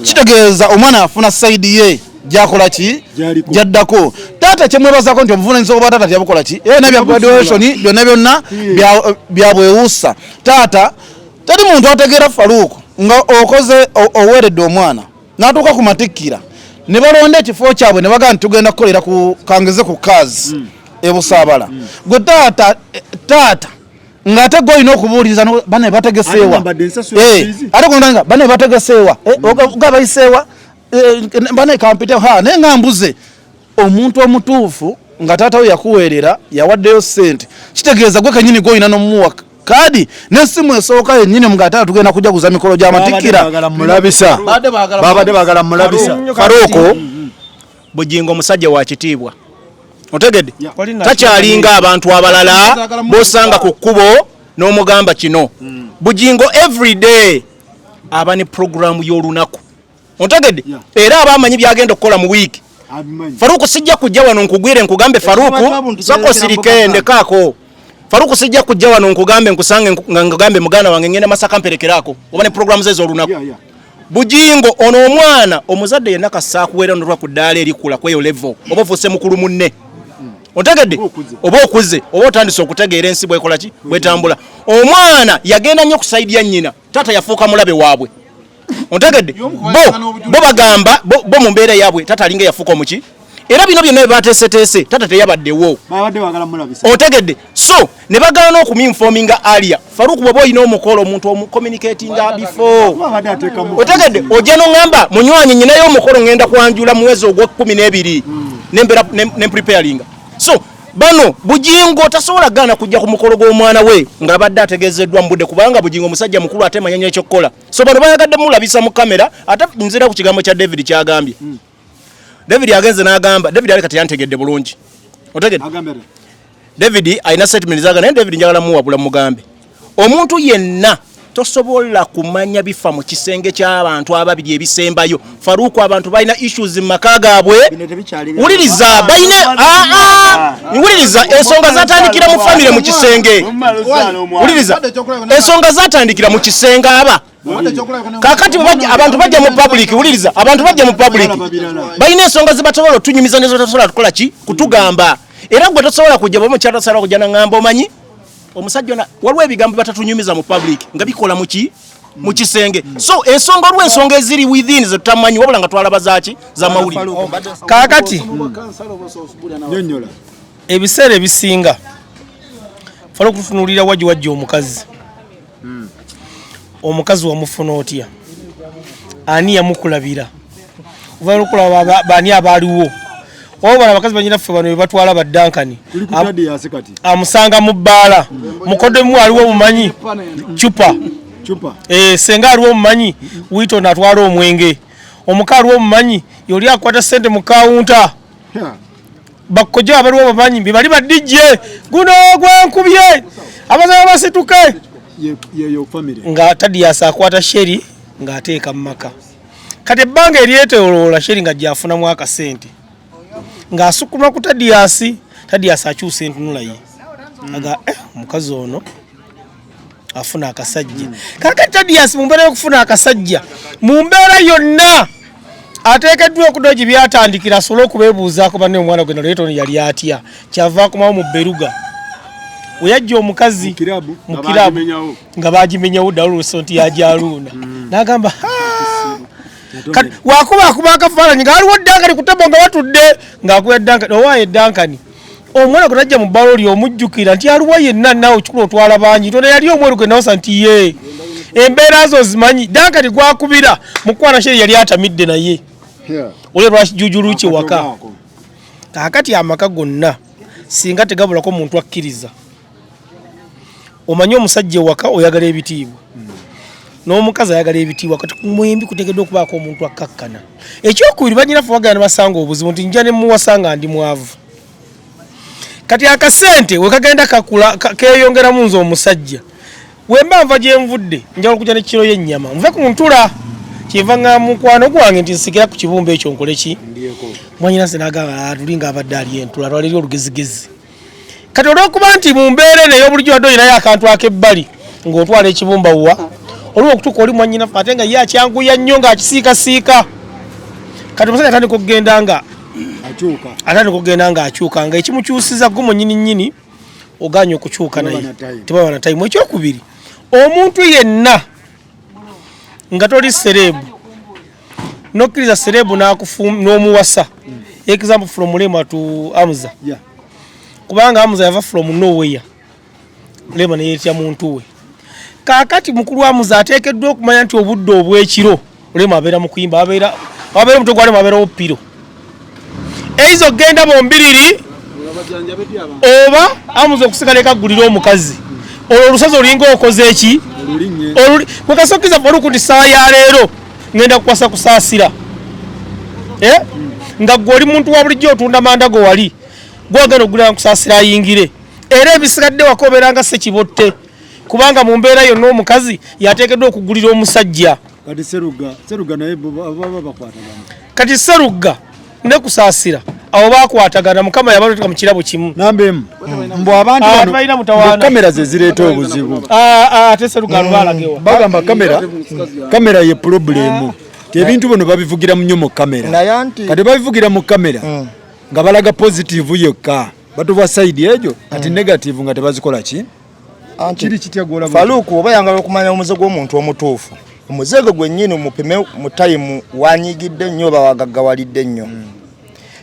kitegeeza omwana yafuna sayidi ye gyakola ki gyaddako taata kyemwebazako nti obuvunanyizibwa bwa taata tyabukola ki era bya graduation byonna byabwewuusa taata teri muntu ategeera Faluku nga okoze oweeredde omwana n'atuuka ku matikkira ne balonda ekifo kyabwe ne bagamba nti tugenda kukolera kangeze ku kazi ebusaabala gwe taata ng'ate gwe olina okubuuliriza bane bategeseewa ate gondanga bane bategeseewa gabayiseewa bane kampite naye nga mbuze omuntu omutuufu nga taata we yakuweerera yawaddeyo ssente kitegeeza gwe kenyini gwe olina n'omuwa kadi n'essimu esooka yennyini mugataata tugenda kujaguza mikolo gy'amatikkira babadde baagala mulabisa Faluku Bujingo omusajja wa kitiibwa otegedde takyalinga abantu abalala bosanga ku kkubo n'omugamba kino Bujingo everyday aba ne programu y'olunaku otegedde era abamanyi byagenda okukola mu wiiki Faluku sijja kujja wano nkugwire nkugambe Faluku sako sirike ndekaako Faluku sijja kujja wano nkugambe nkusange nkugambe muganda wange ngenda Masaka mperekerako oba ne programu ze z'olunaku Bujingo ono omwana omuzadde yenna kasaakuwera ndolwa ku ddaala erikula kweyo level oba ofuuse mukulu munne otegedde oba okuze oba otandise okutegeera ensi bwekola ki bwetambula omwana yagenda nnyo kusaidia nnyina taata yafuuka mulabe waabwe otegedde bo bagamba bo mu mbeera yaabwe taata alinga yafuuka omuki era bino byonna bebateeseteese taata teyabaddewo otegedde so ne bagaana okuminfominga alia Faluku bw'oba olina omukolo omuntu omucommunicatinga before otegedde ojja n'oŋŋamba munywanyi nyinayo omukolo ngenda kwanjula mu mwezi ogw'ekumi n'embera ne preparinga so bano Bujingo tasobola gaana kujja ku mukolo gw'omwana we ng'abadde ategeezeddwa mu budde kubanga Bujingo omusajja mukulu ate manya nnyo ekyokukola so bano bayagadde mulabisa mu kamera ate nzira ku kigambo kya David kyagambye David agenze n'agamba David aleka teyantegedde bulungi otegedde David alina statement zaga naye David njagala muwabula mugambe omuntu yenna tosobola kumanya bifa mu kisenge ky'abantu ababiri ebisembayo. Faruku abantu balina issues mu maka gaabwe. Wuliriza balina wuliriza ensonga zatandikira mu family mu kisenge. Wuliriza ensonga zatandikira mu kisenge aba. Kakati abantu bajja mu public, wuliriza abantu bajja mu public. Balina ensonga zibatobola otunyumiza nezo tosobola tukola ki kutugamba. Era gwe tosobola kujja bo mu kyalo sala kujja na ngamba omanyi. Omusajja na waliwo ebigambo batatunyumiza mu public nga bikola mu kisenge. So ensonga olwo ensonga eziri within ze tutamanyi wabula nga twalaba zaaki za mawulire. Kaakati nyonyola ebiseera ebisinga falo kutunuulira wajji omukazi. Omukazi wamufuna otya? Ani yamukulabira? Uvayo okulaba bani abaaliwo. Wabona abakazi banyinaffe bano batwala baddankani amusanga mu bbaala Mukodemu aliwo omumanyi chupa senga aliwo omumanyi wito natwala omwenge omuka aliwo omumanyi yoli akwata sente mu kawunta bakkojo abaliwo omumanyi bali badijje guno gwenkubye abazaba basituke nga Tadias akwata Shery nga ateeka mu maka kati ebbanga eryetooloola Shery nga gy'afunamu akasente nga asukuma ku Tadias akyusa entunula ye aga omukazi ono afuna akasajja kakati Tadias mu mbeera y'okufuna akasajja mu mbeera yonna ateekeddwa okudoji byatandikira asobole okubeebuuzaako banne omwana gwe naleetoni yali atya kyava akumawo mu Beruga oyajja omukazi mu kirabu nga bagimenyawo dda olw'enso nti yajaluna n'agamba wakuba akafaananyi nga waliwo eddankani ku ttebo nga batudde ng'akuba eddankani owaayo eddankani omwana gwe tajja mu bbalo lyo omujjukira nti aliwo yenna naawe okikula otwala bangi tona yali omweru gwe nawosa nti ye embeera zo zimanyi dankani gwakubira mukwana Shery yali atamidde naye olwo lwakijujulu kye waka kakati amaka gonna singa tegabulako muntu akkiriza omanyi omusajja ewaka oyagala ebitiibwa n'omukazi ayagala ebitiibwa kati kumwembi kutegeddwa okubaako omuntu akkakkana ekyokubiri banyinaffe bagana basanga obuzibu nti nja ne muwasanga ndi mwavu kati akasente we kagenda kakula keeyongeramu nze omusajja wemba nva gye nvudde njala okujja ne kiro y'ennyama nve ku ntula kyeva nga mukwano gwange nti nsikira ku kibumba ekyo nkole ki mwanyinanse n'agamba tulinga abadde ali entula lwaliri olugezigezi kati olw'okuba nti mu mbeera eno ey'obulijjo wadde olinayo akantu ak'ebbali ng'otwala ekibumba wa oliwo okutuuka oli mwanyinaffe ate nga ye akyanguya nnyo ng'akisiikasiika kati omusajja atandika okugenda nga akyuka nga ekimukyusiza gumo nnyini oganya okukyuka naye tebaba na tayimu. Ekyokubiri omuntu yenna nga toli serebu nokkiriza serebu n'omuwasa example from Lema to Amza kubanga Amza yava from nowhere Lema ne yetya muntu we kakati mukulu wa Amza ateekeddwa okumanya nti obudde obw'ekiro Lema abeera mu kuyimba abeera muto gwali abeera opiro eizo genda bombiriri oba Amza okusigala ekagulira omukazi olwo olusozi olinga okoze eki mukasokiza Faruku nti saa ya leero ngenda kukwasa kusaasira nga gwe oli muntu wa bulijjo otunda manda go wali gwagenda okugulira kusaasira ayingire era ebisigadde wako obeeranga ssekibotte kubanga mu mbeera yonna omukazi yateekeddwa okugulira omusajja kati Serugga ne kusaasira abo bakwatagana Mukama yabaloteka mu kirabo kimu nambemu mbu abantu balina mutawana kamera ze zireeta obuzibu ate Serugga balagewa bagamba kamera ye problemu ebintu bino babivugira nnyo mu kamera kati babivugira mu kamera nga balaga positive yokka batuva side ejo ati negative nga tebazikola ki kiri kityagola Faruku oba yangala okumanya omuze gw'omuntu omutuufu omuzego gwennyini mupime mu time wanyigidde nnyo bawagaggawalidde nnyo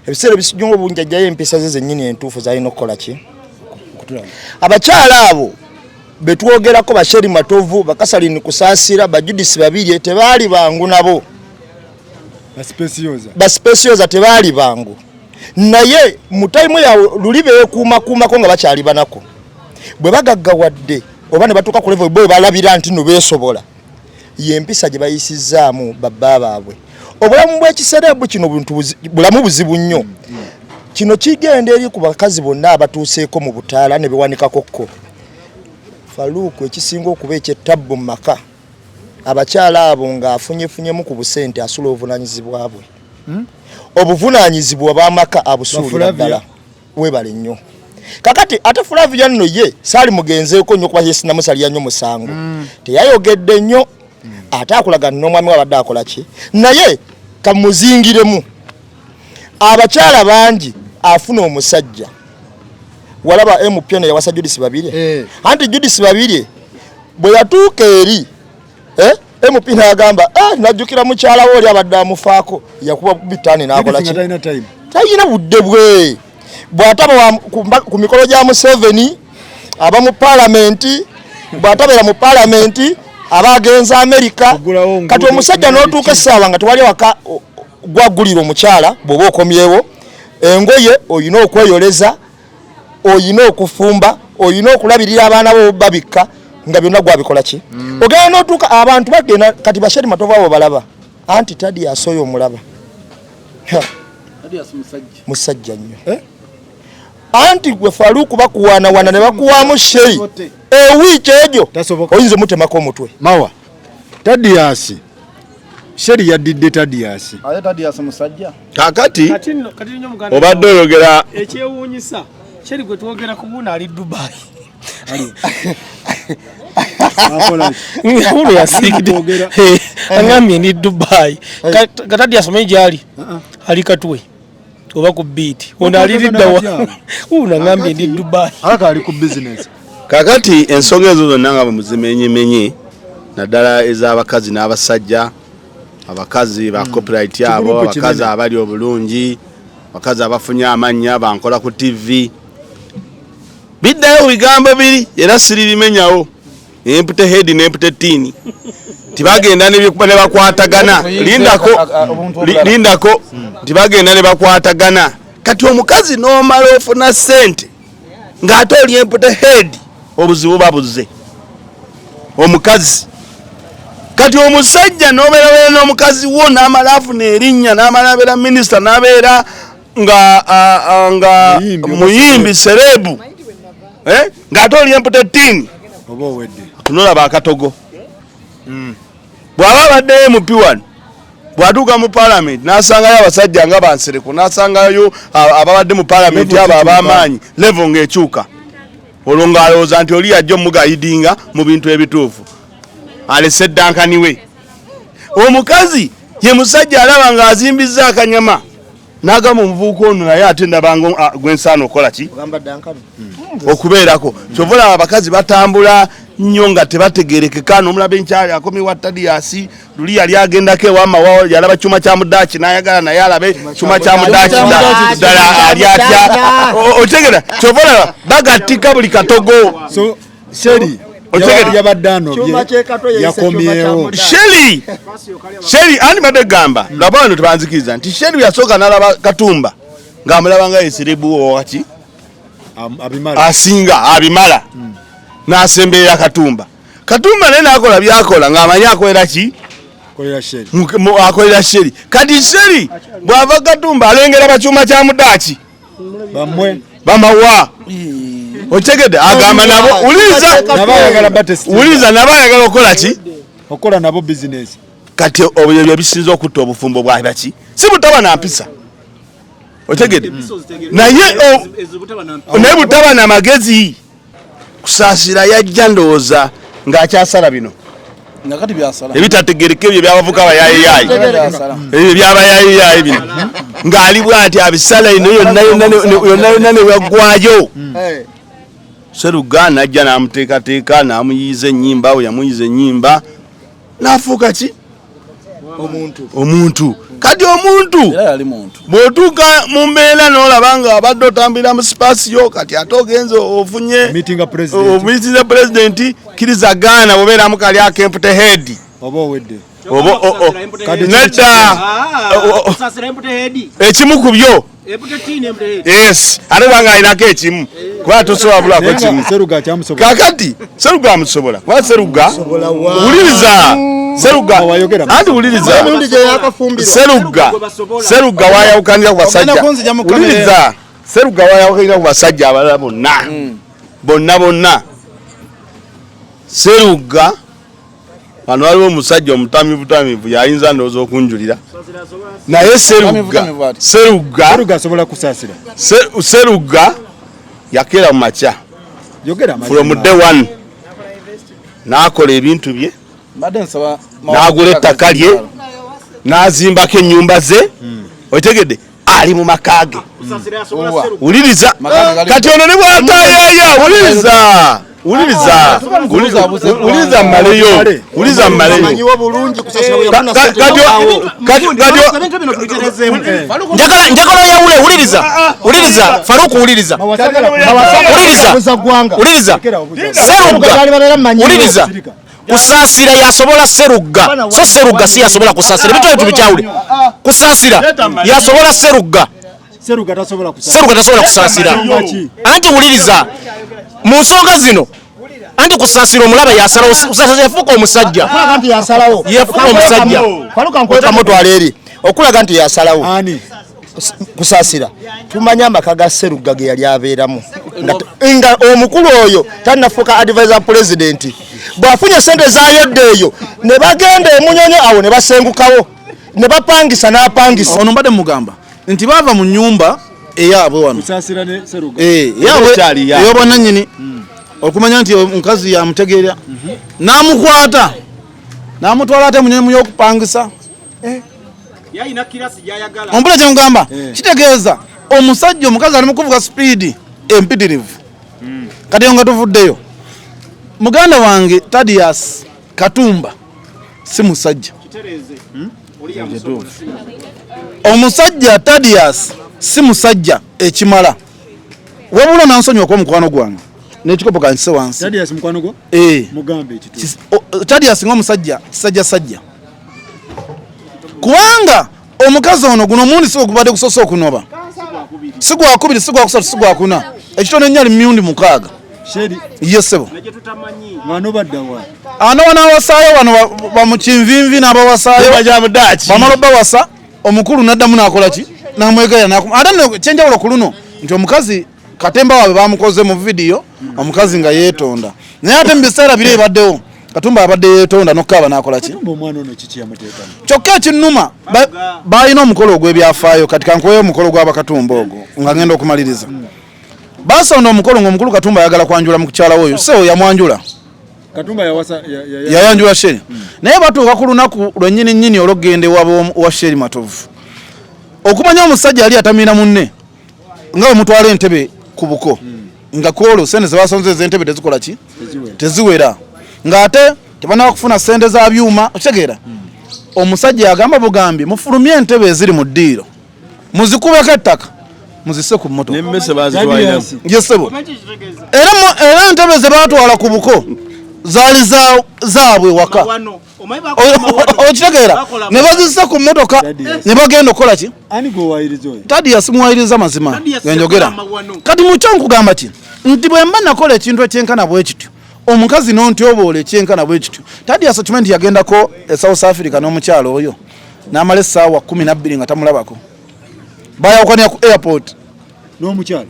ebiseera ebisijunga obungi ajjayo empisa ze zennyini entuufu zalina okukola ki abakyala abo betwogerako Shery Matovu Bakasalini kusaasira bajudisi babiri tebaali bangu nabo baspecioza tebaali bangu naye mu time ya luli beekuumakuumako nga bakyali banako bwe bagaggawadde oba ne batuuka ku level bwe balabira nti no beesobola yempisa gye bayisizaamu babba baabwe obulamu bw'ekiserebu kino bulamu buzibu nnyo kino kigenda eri ku bakazi bonna abatuuseeko mu butaala ne bewanikako kko Faluku ekisinga okuba ekyettabbu mu maka abakyala abo ng'afunyefunyemu ku busente asula obuvunanyizibwa bwe obuvunaanyizibwa bw'amaka abusuulira ddala webale nnyo kakati ate Flavia nno ye saali mugenzeeko nnyo kuba yesinamusalira nnyo musango teyayogedde nnyo ate akulaga n'omwami wabadde akola ki naye kamuzingiremu abakyala bangi afuna omusajja walaba MPN yawasa Judith Babirye anti Judith Babirye bwe yatuuka eri MP n'agamba najjukira mukyala we oli abadde amufaako yakuba bitani n'akola ki talina budde bwe bw'ataba ku mikolo gya Museveni aba mu palamenti bw'atabeera mu palamenti aba agenza Amerika kati omusajja n'otuuka essaawa nga tewali waka gwagulira omukyala bw'oba okomyewo engoye oyina okweyoleza oyina okufumba oyina okulabirira abaana bo babikka nga byonna gwabikola ki ogenda n'otuuka abantu bagenda kati basheri matovu abo balaba anti tadi asoyo omulaba musajja nnyo anti gwe Faluku bakuwaanawaana ne bakuwaamu Shery ewiiki egyo oyinza omutemako omutwe mawa tadiasi Shery yaddidde tadiasi aye tadiasi musajja kakati obadde oyogera ekyewuunyisa Shery gwe twogera ku buuna ali Dubai Uno yasikide angambye ndi Dubai katadi asome gyali ali Katwe oba ku beat ono ali liddawa uno angambye ndi Dubai alaka ali ku business kakati ensonga ezo zonna nga muzimenyemenye naddala ez'abakazi n'abasajja abakazi ba copyright yabo abakazi abali obulungi abakazi abafunye amannya bankola ku TV biddayo bigambo biri era siribimenyawo empute head n'empute tini tibagenda ne bakwatagana lindako tibagenda ne bakwatagana kati omukazi n'omala ofuna sente ng'ate oli empute head obuzibu babuze omukazi kati omusajja n'obeera n'omukazi wo n'amala afuna erinnya n'amala abeera minisita n'abeera nga muyimbi serebu ng'ate oli empute tini oba owedde tunolaba akatogo bw'aba abaddeyo MP1 bw'atuuka mu palamenti n'asangayo abasajja nga bansereko n'asangayo ababadde mu palamenti abo ab'amaanyi levo ng'ekyuka olwo ng'alowooza nti oli yajja omugayidinga mu bintu ebituufu alese ddankani we omukazi ye musajja alaba ng'azimbizza akanyama n'agamba omuvubuka ono naye ate ndabanga gwensaana okola ki okubeerako kyova olaba abakazi batambula nnyo nga tebategerekeka n'omulaba enkyali akomiwa tadiasi luli yali agendako ewamawa yalaba kyuma kya mudaaki n'ayagala naye alabe kyuma kya mudaaki ddala ali atya otegera kyova olaba bagattika buli katogo so Shery yakomyewo Shery ani bade gamba laba wano tebanzikiriza nti Shery yasooka n'alaba Katumba ng'amulaba nga yesirebu waki asinga abimala n'asemberera Katumba naye n'akola byakola ng'amanyi akolera ki akolera Shery kati Shery bw'ava Katumba alengera bakyuma kya mudaaki bamawa otegede agamba nabo uliza nabo ayagala okola ki okola nabo business kati obyo bisinza okutta obufumbo bwa ki si butaba na mpisa otegede naye butaba na magezi kusaasira yajja ndowooza ng'akyasala bino nakati byasala ebitategereka ebyo byabavuka abayayiyayi ebyo byabayayiyayi bino ng'ali bw'ati abisala ino yonna ne waggwayo Seruga najja n'amuteekateeka n'amuyiiza ennyimba we yamuyiiza ennyimba n'afuuka ki omuntu kati omuntu bw'otuuka mu mbeera n'olaba nga abadde otambulira mu sipasiyo kati ate ogenze ofunye miitinga pulezidenti kiriza gaana bw'obeeramu kali akempute head oba owedde nedda ekimu ku byo yes ate banga alinako ekimu kuba tosobola bulako ekimu kakati Seruga amusobola kuba Seruga wuliriza Seruga anti wuliriza Seruga wayawukanira ku basajja wuliriza Seruga wayawukanira ku basajja abalala bonna Seruga wano waliwo omusajja omutamivu yayinza ndowooza okunjulira naye Seruga asobola kusaasira Seruga yakeera mu makya from day one n'akola ebintu bye n'agula ettaka lye n'azimbako ennyumba ze otegedde ali mu maka ge wuliriza kati ono ne bw'ataayaya wuliriza mmaleyo njagala yawule wuliriza Faruku wuliriza Seruga wuliriza kusaasira yasobola Seruga so Seruga si yasobola kusaasira bityo tubikyawule kusaasira yasobola Seruga tasobola kusaasira anti wuliriza mu nsonga zino anti kusaasira omulaba yasalawo kusaasira yafuuka omusajja Faluka nkweka motwala eri okulaga nti yasalawo kusaasira tumanya amaka ga Seruga ge yali abeeramu nga omukulu oyo tannafuuka advisor president bw'afunye sente zayodde eyo ne bagenda emunyonyo awo ne basengukawo ne bapangisa n'apangisa ono mbadde mugamba nti bava mu nyumba eyaabwe wano kusaasira ne Seruga yaabwe ey'obwannannyini okumanya nti omukazi yamutegeera n'amukwata n'amutwala ate munyonyi y'okupangisa ompula kye mugamba kitegeeza omusajja omukazi ali mu kuvuga sipiidi empitirivu kati nga tuvuddeyo muganda wange Thaddeus Katumba si musajja omusajja Thaddeus si musajja ekimala wabula nansonyiwa okw'omukwano gwange n'ekikopo kankise wansi Thaddeus mukwano gwo mugambe ekitu Thaddeus ng'omusajja kisajjasajja kubanga omukazi ono guno omundi si ogubadde gusoose okunoba si gwakubiri si gwakusatu si gwakuna ekitono ennyali mirundi 6 Shery yesebo wano baddawa anowa n'awasaayo wano bamukinvinvi n'abawasaayo bamala bawasa omukulu n'addamu n'akola ki n'amwegaya ate kyenjawulo ku luno nti omukazi Katemba waabwe bamukoze mu vidiyo omukazi nga yeetonda naye ate mu biseera biri ebaddewo Katumba abadde yeetonda n'okkaaba n'akola ki omwana ono kiki yamuteekamu kyokka ekinnuma balina omukolo ogw'ebyafaayo kati kankuweyo omukolo gw'abakatumba ogwo nga ngenda okumaliriza basonda omukolo ng'omukulu Katumba ayagala kwanjula mu kukyala oyo sewo yamwanjula Katumba yayanjula Shery naye batuuka ku lunaku lwennyini olw'okugenda wa Shery MATOVU okumanya omusajja yali atamira munne nga bwemutwala entebe ku buko nga kwolwo sente zebasonze ez'entebe tezikola ki teziwera ng'ate tebanaba kufuna sente za byuma okitegeera omusajja yagamba bugambi mufulumye entebe eziri mu ddiiro muzikubeko ettaka muzisse ku mmotoka n'emmese bazitwalira yesebo era entebe ze baatwala ku buko zaali zaabwe waka okitegeera ne bazissa ku mmotoka ne bagenda okukola ki Thaddeus muwayiriza mazima genjogera kati mukyo nkugamba ki nti bwe mba nakola ekintu ekyenkana bwe kityo omukazi n'ontyoboola ekyenkana bwe kityo Thaddeus okimanyi nti yagendako e South Africa n'omukyalo oyo n'amala essaawa 12 nga tamulabako bayawukanira ku airport n'omukyalo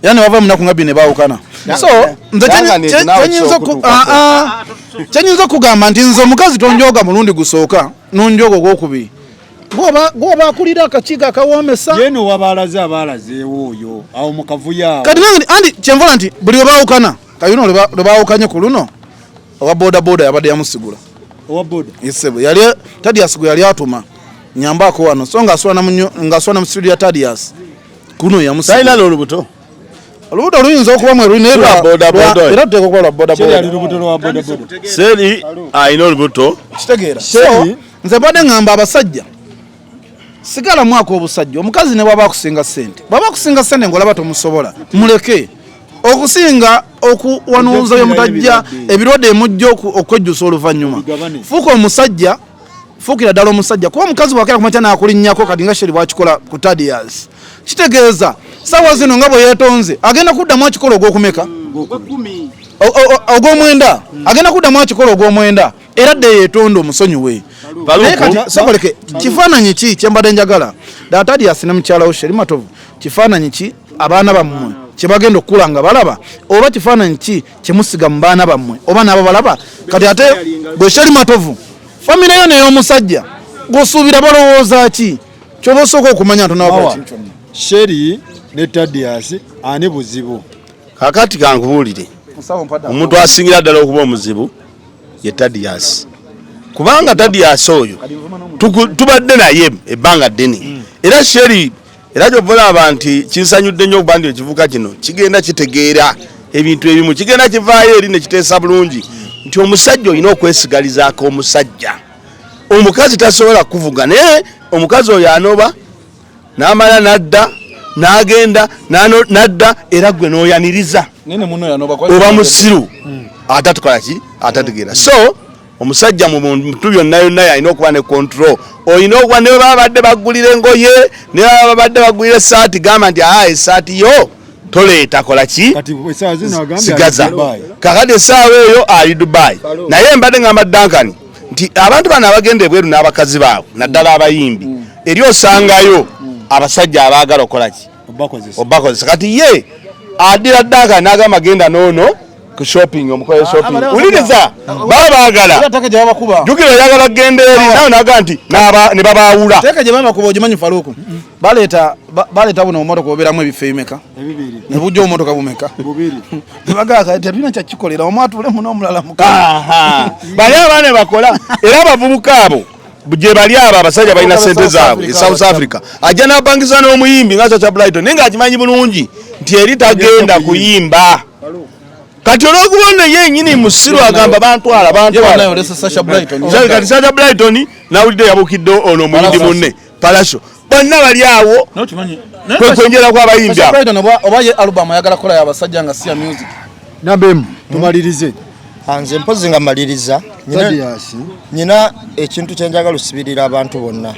era ne bava munaku nga bbiri ne baawukana so nze kyenyinza okugamba nti nze omukazi tonjoga mulundi gusooka nonjoga ogwokubiri gwoba akulira akakiiko akawoomesa yeno wabaalaze abaalazeewo oyo awo mu kavuyo kati nange andi kyenvola nti buli webaawukana kayuno lwe baawukanye ku luno owa bodaboda yabadde yamusigula owa boda yesebo yali Thaddeus gwe yali atuma nyambako wano so ng'aswana mu studio ya Thaddeus kuno yamusigula talina n'olubuto olubuto luyinza okuba mwe lulina era tuteeka okuba lwa bodaboda Shery alina olubuto kitegeera so nze badde ngamba abasajja sigala mwaka obusajja omukazi ne bwaba akusinga ssente bwaba akusinga ssente ng'olaba tomusobola muleke okusinga okuwanuuza byemutajja ebirwadde emujja okwejjusa oluvannyuma fuuka omusajja fuukira ddala omusajja kuba omukazi bwakera kumakya naakulinnyako kati nga Shery bwakikola ku Thaddeus kitegeeza sawa zino nga bwe yeetonze agenda kuddamu akikola ogw'okumeka ogw'omwenda agenda kuddamu akikola ogw'omwenda era dde yeetonda omusonyiwe naye kati sokoleke kifaananyi ki kyembadde njagala ddala Thaddeus ne mukyalawo Shery MATOVU kifaananyi ki abaana bammwe kye bagenda okulanga balaba oba kifaananyi ki kyemusiga mu baana bammwe oba nabo balaba kati ate gwe Shery Matovu famire yo n'ey'omusajja gwosuubira balowooza ki kyoba osooka okumanya ntonawa Shery ne Thaddeus ani buzibu kakati kankubuulire omuntu asingira ddala okuba omuzibu ye Thaddeus kubanga Thaddeus oyo tubadde naye ebbanga ddene era Shery era gy'obalaba nti kinsanyudde nnyo okuba nti ekivuka kino kigenda kitegeera ebintu ebimu kigenda kivaayo eri ne kiteesa bulungi nti omusajja olina okwesigalizaako omusajja omukazi tasobola kuvuga naye omukazi oyo anoba n'amala n'adda n'agenda n'adda era gwe n'oyaniriza oba musiru atatukola ki atategeera so omusajja mu bintu byonna yonna alina okuba ne control olina okuba ne baba badde baggulira engoye ne baba badde baggulira essaati gamba nti essaati yo toleeta kola ki sigaza kakati essaawa eyo ali Dubai naye mbadde ngamba Duncan nti abantu bano abagenda ebweru n'abakazi baabwe naddala abayimbi eri osangayo abasajja abaagala okola ki obakozesa kati ye adira Duncan n'agamba genda noono ku shopping omukole shopping uliriza baba baagala jukira yagala genda eri nawe naga nti ne babaawula teeka gye baba kuba ogimanyi Faluku baleeta buno omotoka obeeramu ebifo ebimeka ne bujja omotoka bumeka ne bagamba tetulina kyakikolera omwatule muno omulala bali abaana bakola era abavubuka abo gye bali abo abasajja balina sente zaabwe e South Africa ajja n'apangiza n'omuyimbi nga Chacha Brighton naye ng'akimanyi bulungi nti eri tagenda kuyimba kati olwokubona yennyini musiru agamba bantwala kati Chacha Brighton nawulidde yabukidde ono omuyimbi munne Palasho bonna bali awo kwekwenjera kw'abayimbi oba ye album ayagala kola y'abasajja nga siya music nabemu tumalirize nze mpozi nga maliriza nyina ekintu kyenjagala osibirira abantu bonna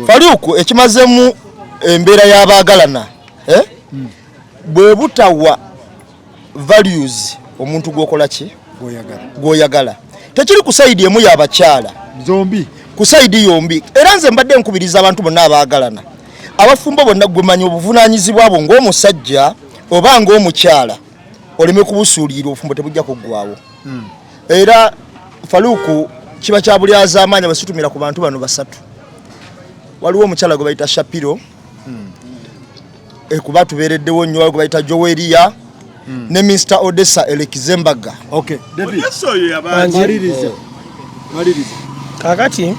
Faluku ekimazemu embeera y'abaagalana bwe butawa values omuntu gwokola ki gwoyagala tekiri ku side emu y'abakyala zombi ku side yombi era nze mbadde nkubiriza abantu bonna abaagalana abafumbo bonna gwemanya obuvunaanyizibwa abo ng'omusajja oba ng'omukyala oleme kubusuulira obufumbo tebujja kuggwawo era Faluku kiba kya buli azaamaanyi abasitumira ku bantu bano basatu waliwo omukyala gwe bayita Shapiro kuba tubeereddewo nnyo gwe bayita Joweria ne Mr. Odessa Elekizembaga. Okay, David. Maliriza. Kakati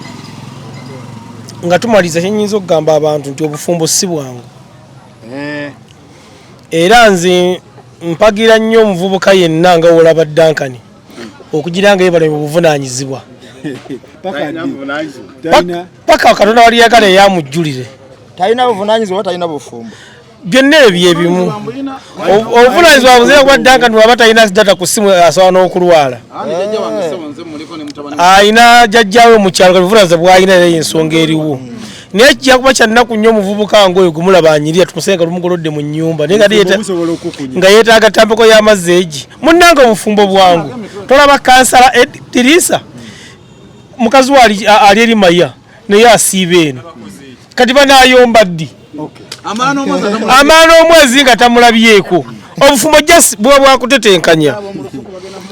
nga tumaliza kyenyinza okugamba abantu nti obufumbo si bwangu. Era nze mpagira nnyo omuvubuka yenna nga olaba Duncan okugira nga yebale mu buvunaanyizibwa. Paka Katonda wali yagala yamujjulire. Talina buvunaanyizibwa talina bufumbo. Byonna ebyebimu obuvunaanyizibwa buzeera kwa Duncan waba talina data ku ssimu asobola n'okulwala ayina jjajjaawe mu kyalo kabivunaanyizibwa bw'ayina era ensonga eriwo naye kyakuba kyannaku nnyo omuvubuka ngoyo gumulaba anyirya tumusenga lumugolodde mu nnyumba naye nga yeetaaga tampeko y'amazzi egi munnanga obufumbo bwangu tolaba kansala Tirisa mukazi we ali eri maya naye asiiba eno kati banaayomba ddi amaana omwezi nga tamulabyeko obufumbo jasi bwa bwakutetenkanya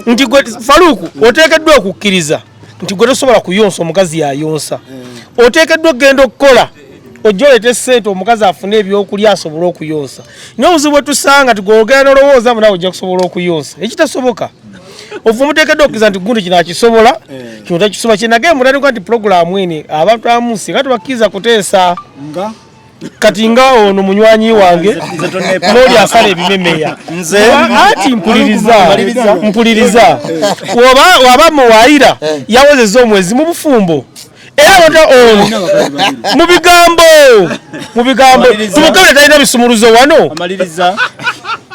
nti gwe Faluku oteekeddwa okukkiriza nti gwe tosobola kuyonsa omukazi yayonsa oteekeddwa okugenda okukola ojja oleete ssente omukazi afune ebyokulya asobole okuyonsa naye obuzibu bwe tusanga ti gwogera n'olowooza nawe ojja kusobola okuyonsa ekitasoboka obufumbo oteekeddwa okukkiriza nti gundi kino akisobola kino takisobola kyenagee mutandika nti pulogulaamu eni abantu amunsi nga tebakkiriza kuteesa kati nga ono munywanyi wange n'oli asala ebimemeya nze ati mpuliriza waba muwaayira yawozeza omwezi mu bufumbo era ono mu bigambo tumugabire talina bisumuluzo wano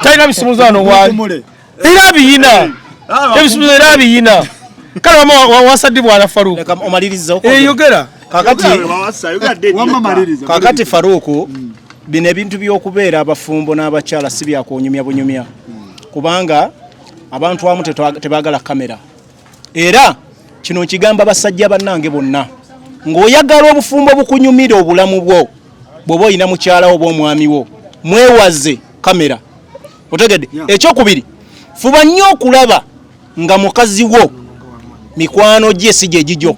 talina bisumuluzo wano era abiyina ebisumuluzo era abiyina kale wasadibwa na Faluku yogera kakati Faluku bino ebintu by'okubeera abafumbo n'abakyala si byakunyumya bunyumya kubanga abantu abamu tebaagala kamera era kino nkigamba basajja bannange bonna ng'oyagala obufumbo bukunyumira obulamu bwo bw'oba olina mukyala wo oba omwami wo mwewaze kamera otegedde ekyokubiri fuba nnyo okulaba nga mukazi wo mikwano gye si gye gijjo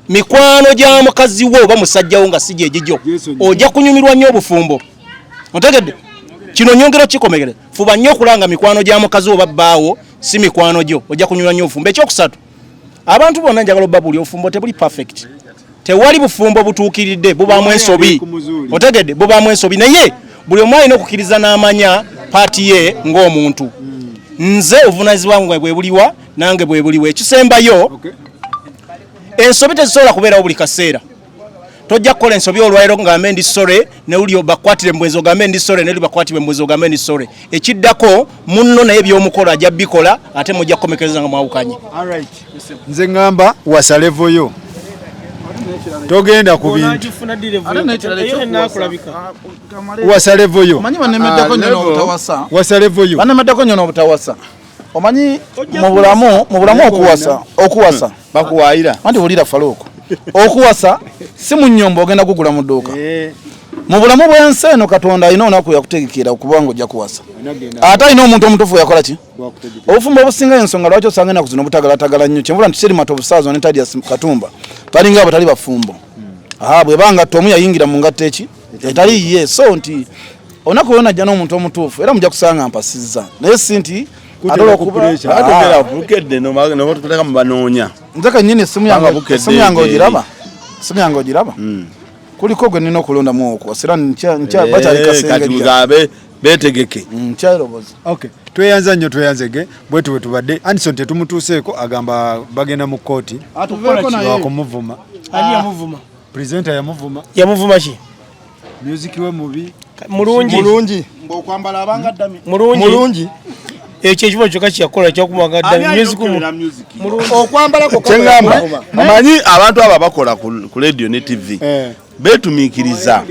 mikwano gya mukazi wo oba musajjawo nga si gye gijjo ojja kunyumirwa nnyo obufumbo otegedde kino nyongero kikomegere fuba nnyo okulanga mikwano gya mukazi oba bbaawo si mikwano gyo ojja kunyumirwa nnyo obufumbo ekyokusatu abantu bonna njagala obba buli obufumbo tebuli perfect tewali bufumbo butuukiridde bubaamu ensobi otegedde bubaamu ensobi naye buli omu alina okukkiriza n'amanya paati ye ng'omuntu nze obuvunaanyizibwa bwange bwe buliwa nange bwe buliwa ekisembayo ensobi tezisobola kubeerawo buli kaseera tojja kukola ensobi olwaliro ngambe ndi sore ne uli obakwatire mu bwenzi ogambe ndi sore ne uli bakwatire mu bwenzi ogambe ndi sore ekiddako munno naye by'omukola ajja bikola ate mujja kukomekereza nga mwawukanye nze ngamba wasalevoyo togenda ku bintu wasalevoyo wasalevoyo banemeddeko nnyo n'obutawasa omanyi mu bulamu okuwasa bakuwaayira anti wulira faluuko okuwasa si mu nnyombo ogenda kugula mu dduuka mu bulamu bw'ensi eno katonda alina onaku yakutegekera okubanga ojja kuwasa ate alina omuntu omutuufu yakola ki obufumbo obusinga ensonga lwaki osanga enaku zino butagalatagala nnyo kyenvula nti Shery MATOVU Saazo ne Thaddeus Katumba balinga abatali bafumbo bwe banga tomu yayingira mu ngatto eki etali ye so nti onaku yona ajja n'omuntu omutuufu era mujja kusanga mpasizza naye si nti nobatuteka mu banoonya nze kennyini essimu yange ogiraba kuliko gwe nina okulondamu okuwasa era bakyalikasengeabe betegeke nkyarobozi tweyanza nnyo tweyanzege bwetu bwe tubadde Anderson tetumutuuseeko agamba bagenda mu kkooti wakumuvuma purezidenta yamuvuma ki music we mubi mulungi okwambala abanga ddami mulungi ekyo ekiba kyokka kyakola ekyokumwaga ddami okwambala kyengamba amanyi abantu abo bakola ku radio ne TV betumiikiriza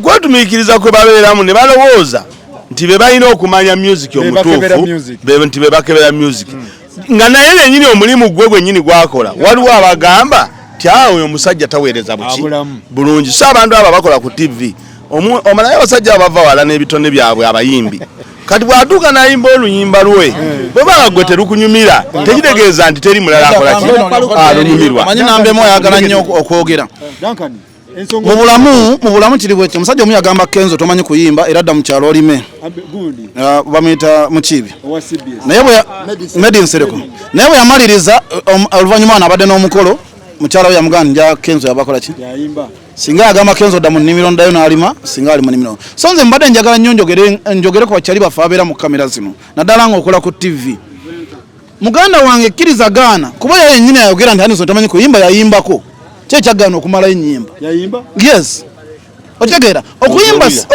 kwetumiikiriza kwe babeeramu ne balowooza nti be balina okumanya music omutuufu nti be bakebera music nga naye yennyini omulimu gwe gwennyini gwakola waliwo abagamba ti awo omusajja taweereza buki bulungi so abantu abo bakola ku TV omalayo abasajja abo bava wala n'ebitone byabwe abayimbi kati bwatuuka n'ayimba oluyimba lwe bwe baba gwe terukunyumira tekitegeeza nti teri mulala akola ki alunyumirwa manyi nambemu ayagala nnyo okwogera mu bulamu kiri bwekyo omusajja omu yagamba Kenzo tomanyi kuyimba era dda mu kyalo olime bamuyita mukiibi naye medinsereko naye bwe yamaliriza oluvannyuma wano abadde n'omukolo mukyala we yamugamba nja Kenzo yabakola ki singa yagamba Kenzo dda mu nnimiro ndayo n'alima singa ali mu nnimiro so nze mbadde njagala nnyo njogere ku bakyali baffe abeera mu kamera zino naddala ng'okola ku TV muganda wange kkiriza gaana kuba ye yennyini ayogera nti Anderson tamanyi kuyimba yayimbako kyekyagaana okumalayo ennyimba yes otegeera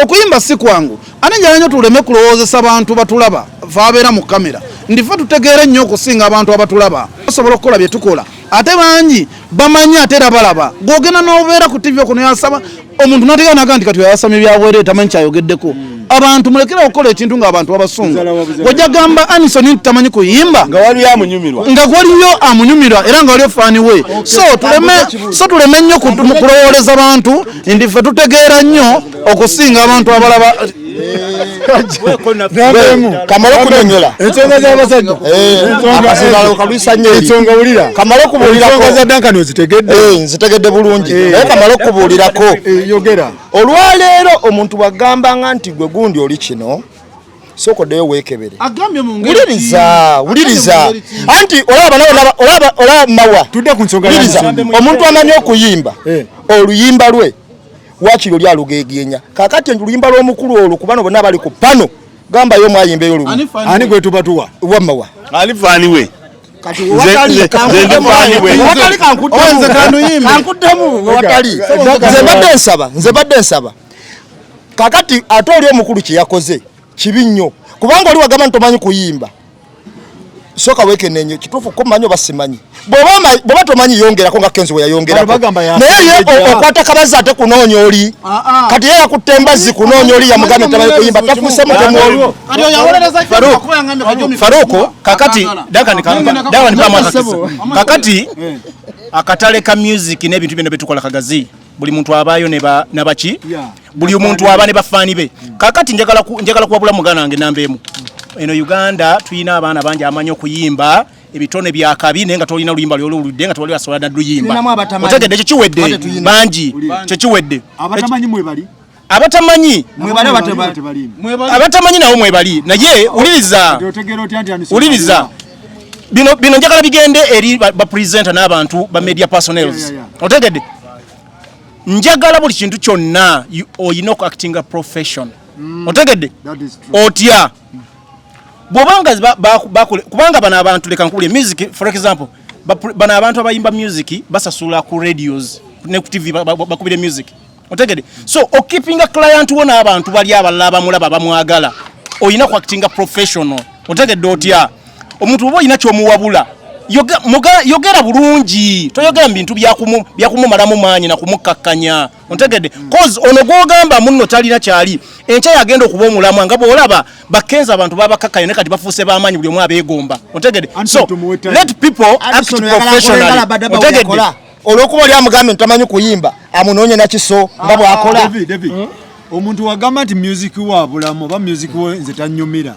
okuyimba si kwangu ate njala nnyo tuleme kulowoozesa bantu batulaba faabeera mu kamera ndife tutegeere nnyo okusinga abantu abatulaba basobola okukola bye tukola ate bangi bamanyi ate era balaba gwogenda n'obeera ku TV okuno yasaba omuntu nategeera naga nti kati yasamye byabwere tamanyi kyayogeddeko abantu mulekera okukola ekintu ng'abantu babasunga wajja gamba Anderson tamanyi kuyimba nga waliyo amunyumirwa era nga waliyo faani we so tuleme nnyo kulowooleza bantu ndife tutegeera nnyo okusinga abantu abalaba kamala okunyonyola ensonga z'abasajja ensonga wulira kamala okubuulirako ensonga za Duncan ozitegedde nzitegedde bulungi naye kamala okubuulirako yogera olwaleero omuntu bwagambanga nti gwe gundi oli kino sokoddeyo weekebere wuliriza anti olaba mawa tudde ku nsonga omuntu amanyi okuyimba oluyimba lwe wakiri oli alugeegenya kakati oluyimba lw'omukulu olwo kubano bonna bali ku pano gambayo mwayimbeyo olulimi ani gwe tubatuwa wamawa ali faani we nze badde nsaba kakati ate oli omukulu kye yakoze kibi nnyo kubanga oli wagamba nti omanyi kuyimba soka wekenenye kituufu ko manyo basimanyi bwoba tomanyi yongerako nga Kenzo we yayongerako naye okwata kabazi ate kunoonya oli kati ye yakutte embazzi kunoonya oli yamugambe tamanyi kuyimba tafuuse mutemu olwo Faruko kakati kakati akatale ka music n'ebintu byonna betukola kagazi buli muntu abaayo nabaki buli omuntu aba ne bafaani be kakati njagala kuwabula muganda wange namba emu eno Uganda tuyina abaana bangi amanyi okuyimba ebitone bya kabi naye nga tolina luyimba lyoluludde nga toli asobola na luyimba otegedde kyo kiwedde bangi kyo kiwedde abatamanyi mwebali abatamanyi nawo mwebali naye uliriza bino njagala bigende eri bapresenta n'abantu ba media personnels otegedde njagala buli kintu kyonna oyina okuactinga profession otegedde otya bwobanga kubanga bano abantu leka nkubulye music for example bano abantu abayimba music basasula ku radios ne ku TV bakubire music otegedde so keeping a client wona abantu bali abalaba mulaba bamwagala oyina kuactinga professional otegedde otya omuntu obo oyina kyomuwabula yogera bulungi toyogera bintu byakumumalamu maanyi na kumukakkanya ontegedde cause ono gwogamba munno talina kyali enkya yagenda okuba omulamu nga bwolaba bakenza abantu babakakkanya ne kati bafuuse b'amaanyi buli omu abeegomba ontegedde so let people act professionally ontegedde olwokuba oli amugambe ntamanyi kuyimba amunoonye nakiso nga bwakola omuntu wagamba nti music wabulamu oba music we nze tanyumira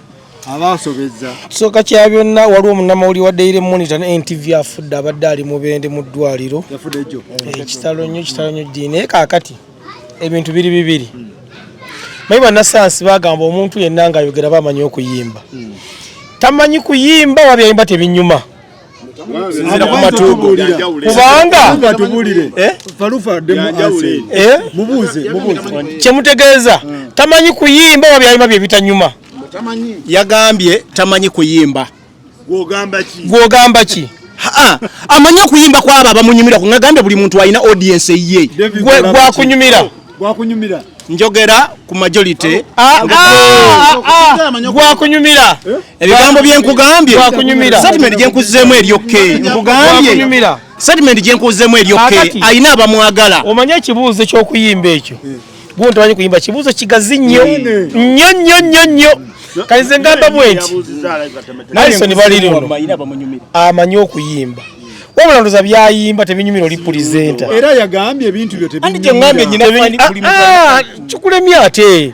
abasobezza soka kya byonna waliwo munnamawulire wa Daily Monitor ne NTV afudde abadde ali mu bende mu ddwaliro yafudde ejjo kitalo nnyo ddiine kaakati ebintu biri bibiri mayi bannasayansi bagamba omuntu yenna nga ayogera bamanyi okuyimba tamanyi kuyimba wabyayimba tebinyuma kubanga mubuuze kyemutegeeza tamanyi kuyimba wabyayimba bye bitanyuma yagambye tamanyi kuyimba gwogamba ki amanyi okuyimba kwabo abamunyumira kungagambye buli muntu alina audience ye gwakunyumira njogera ku majority gwakunyumira ebigambo byenkugambye statement gyenkuzeemu eryokke nkugambye statement gyenkuzeemu eryokke alina abamwagala omanye ekibuuzo ky'okuyimba ekyo gwe ntamanyi kuyimba kibuuzo kigazi nnyo kaize ngamba bwenti Nelson balirino amanyi okuyimba wabula ndoza byayimba tebinyumira oli presenter era yagambye ebintu byo tebinyumira kikulemya ate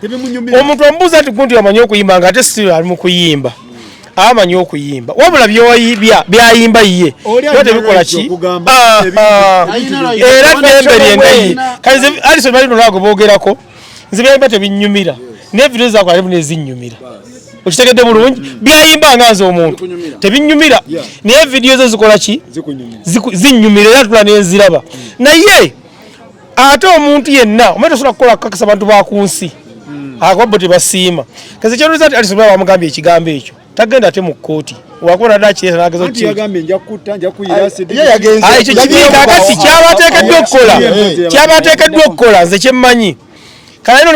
omuntu ambuuza ati gunti amanyi okuyimba nga ate si ali mu kuyimba amanyi okuyimba wabula byayimba ye tebikola ki era ddembe lyengayi kaize Alison balirino lwago boogerako nze byayimba tebinyumira ne video zaako ali nezinyumira okitegedde bulungi byayimba nga nze omuntu tebinyumira naye video zo zikola ki zinyumira era tula nenziraba naye ate omuntu yenna omanyi tosobola kukola kukakasa abantu bakunsi akwabbo tebasiima kaze kyoluza ati alisobola bamugambye ekigambo ekyo tagenda ate mu kkooti wakola dda kireeta nagezo ekyo kibiikakati kyabateekeddwa okukola nze kyemmanyi kalaino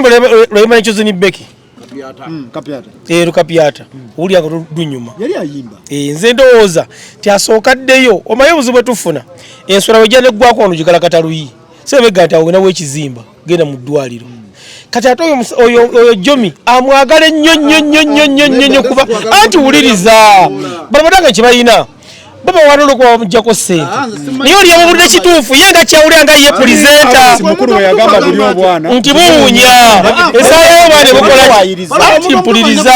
lwayimba nekyozini beki Lukapyata uli nga dunyuma yali ayimba nze ndowooza tyasooka ddeyo omaye obuzibu bwe tufuna enswera wejja neggwako wano gigalakata luyi sebega ati awo nawo ekizimba genda mu ddwaliro kati ate oyo Jomi amwagala nnyo kuba anti wuliriza balabatanga kyebalina baba wanono kwa wamujjako sente naye oli yamubulidde kituufu ye nga kyawulira nga ye pulizenta nti buwunya esaayayo baane bukola anti mpuliriza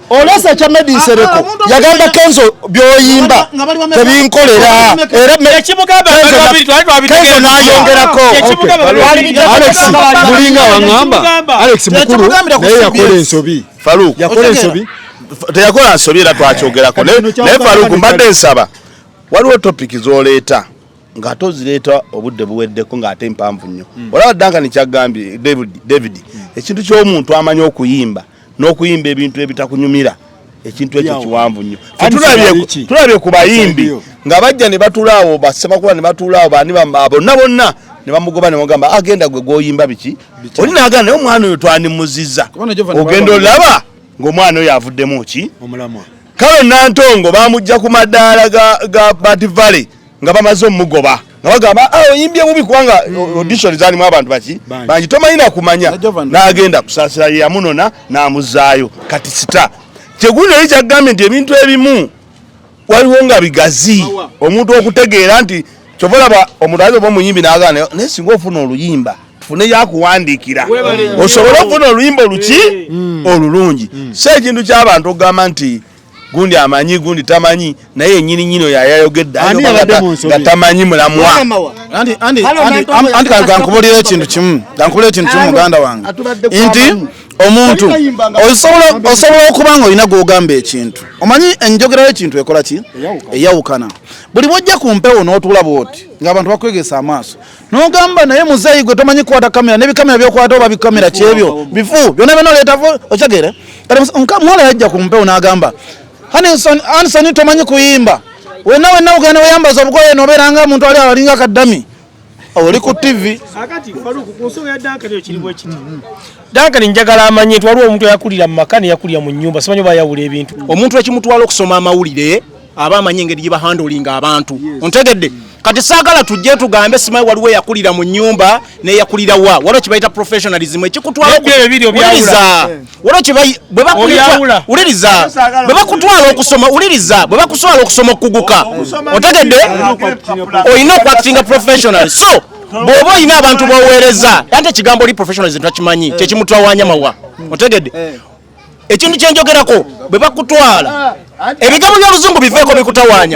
olesa kya medinsereko yagamba kenzo byoyimba tebinkolera era kenzo nayongerako mulinga wangamba Alex mukulu naye yakola ensobi teyakola nsobi era twakyogerako naye Faruku mbadde nsaba waliwo topiki zoleeta nga tozireeta obudde buweddeko ng'ate mpanvu nnyo olaba Duncan kyagambye David ekintu ky'omuntu amanyi okuyimba n'okuyimba ebintu ebitakunyumira ekintu ekyo kiwanvu nnyo tulabye ku bayimbi nga bajja ne batulaawo bassemakula ne batulaawo bani bonna ne bamugoba ne bagamba agenda gwe gwoyimba biki oli naagana naye omwana oyo twandimuzizza ogenda olaba ng'omwana oyo avuddemu ki omulamwa kale Nantongo bamujja ku madaala ga Bat Valley nga bamaze omugoba nga bagamba oyimbye bubi kubanga audition zaalimu abantu baki bangi tomanyina kumanya n'agenda kusaasira ye yamunona n'amuzaayo kati sita kyeguno eri kyagambye nti ebintu ebimu waliwo nga bigazi omuntu okutegeera nti kyovalaba omuntu ayinza oba omuyimbi n'agaana naye singa ofuna oluyimba ofune yakuwandikira osobola okufuna oluyimba olulungi so ekintu ky'abantu ogamba nti gundi amanyi gundi tamanyi naye nyini yayayogedde nga tamanyi mulamwa anti gankubulira ekintu kimu muganda wange nti omuntu osobola okuba nga olina gwogamba ekintu omanyi enjogera y'ekintu ekola ki eyawukana buli bwojja ku mpewo n'otuula bwoti ng'abantu bakwegesa amaaso n'ogamba naye muzeeyi gwe tomanyi kukwata kamera n'ebikamera byokwata oba bikamera kyebyo bifu byonna byonna okyegere muwala yajja ku mpewo n'agamba Anderson tomanyi kuyimba wenna ugenda weyambaza obugoye nobeera nga omuntu ali alinga kaddami oli ku TV akati faluku ku nsonga ya Duncan ekirimu ekiti Duncan njagala amanye twaliwo omuntu yakulira mu maka ne yakulira mu nnyumba simanyi oba yawula ebintu omuntu ekimutwala okusoma amawulire aba amanyi engeri gye bahandolinga abantu ontegedde kati saagala tujje tugambe simanyi waliwo yakulira mu nnyumba neyakulira waliwo kibayita professionalism ekikutwala bwe bakutwala okusoma uliriza bwe bakuswala okusoma okuguka otegedde olina okwakitinga professional so bw'oba olina abantu boweereza ate ekigambo oli professionalism takimanyi kyekimutwawanya mawa otegedde ekintu kyenjogerako bwe bakutwala ebigambo by'oluzungu biveeko bikutawanya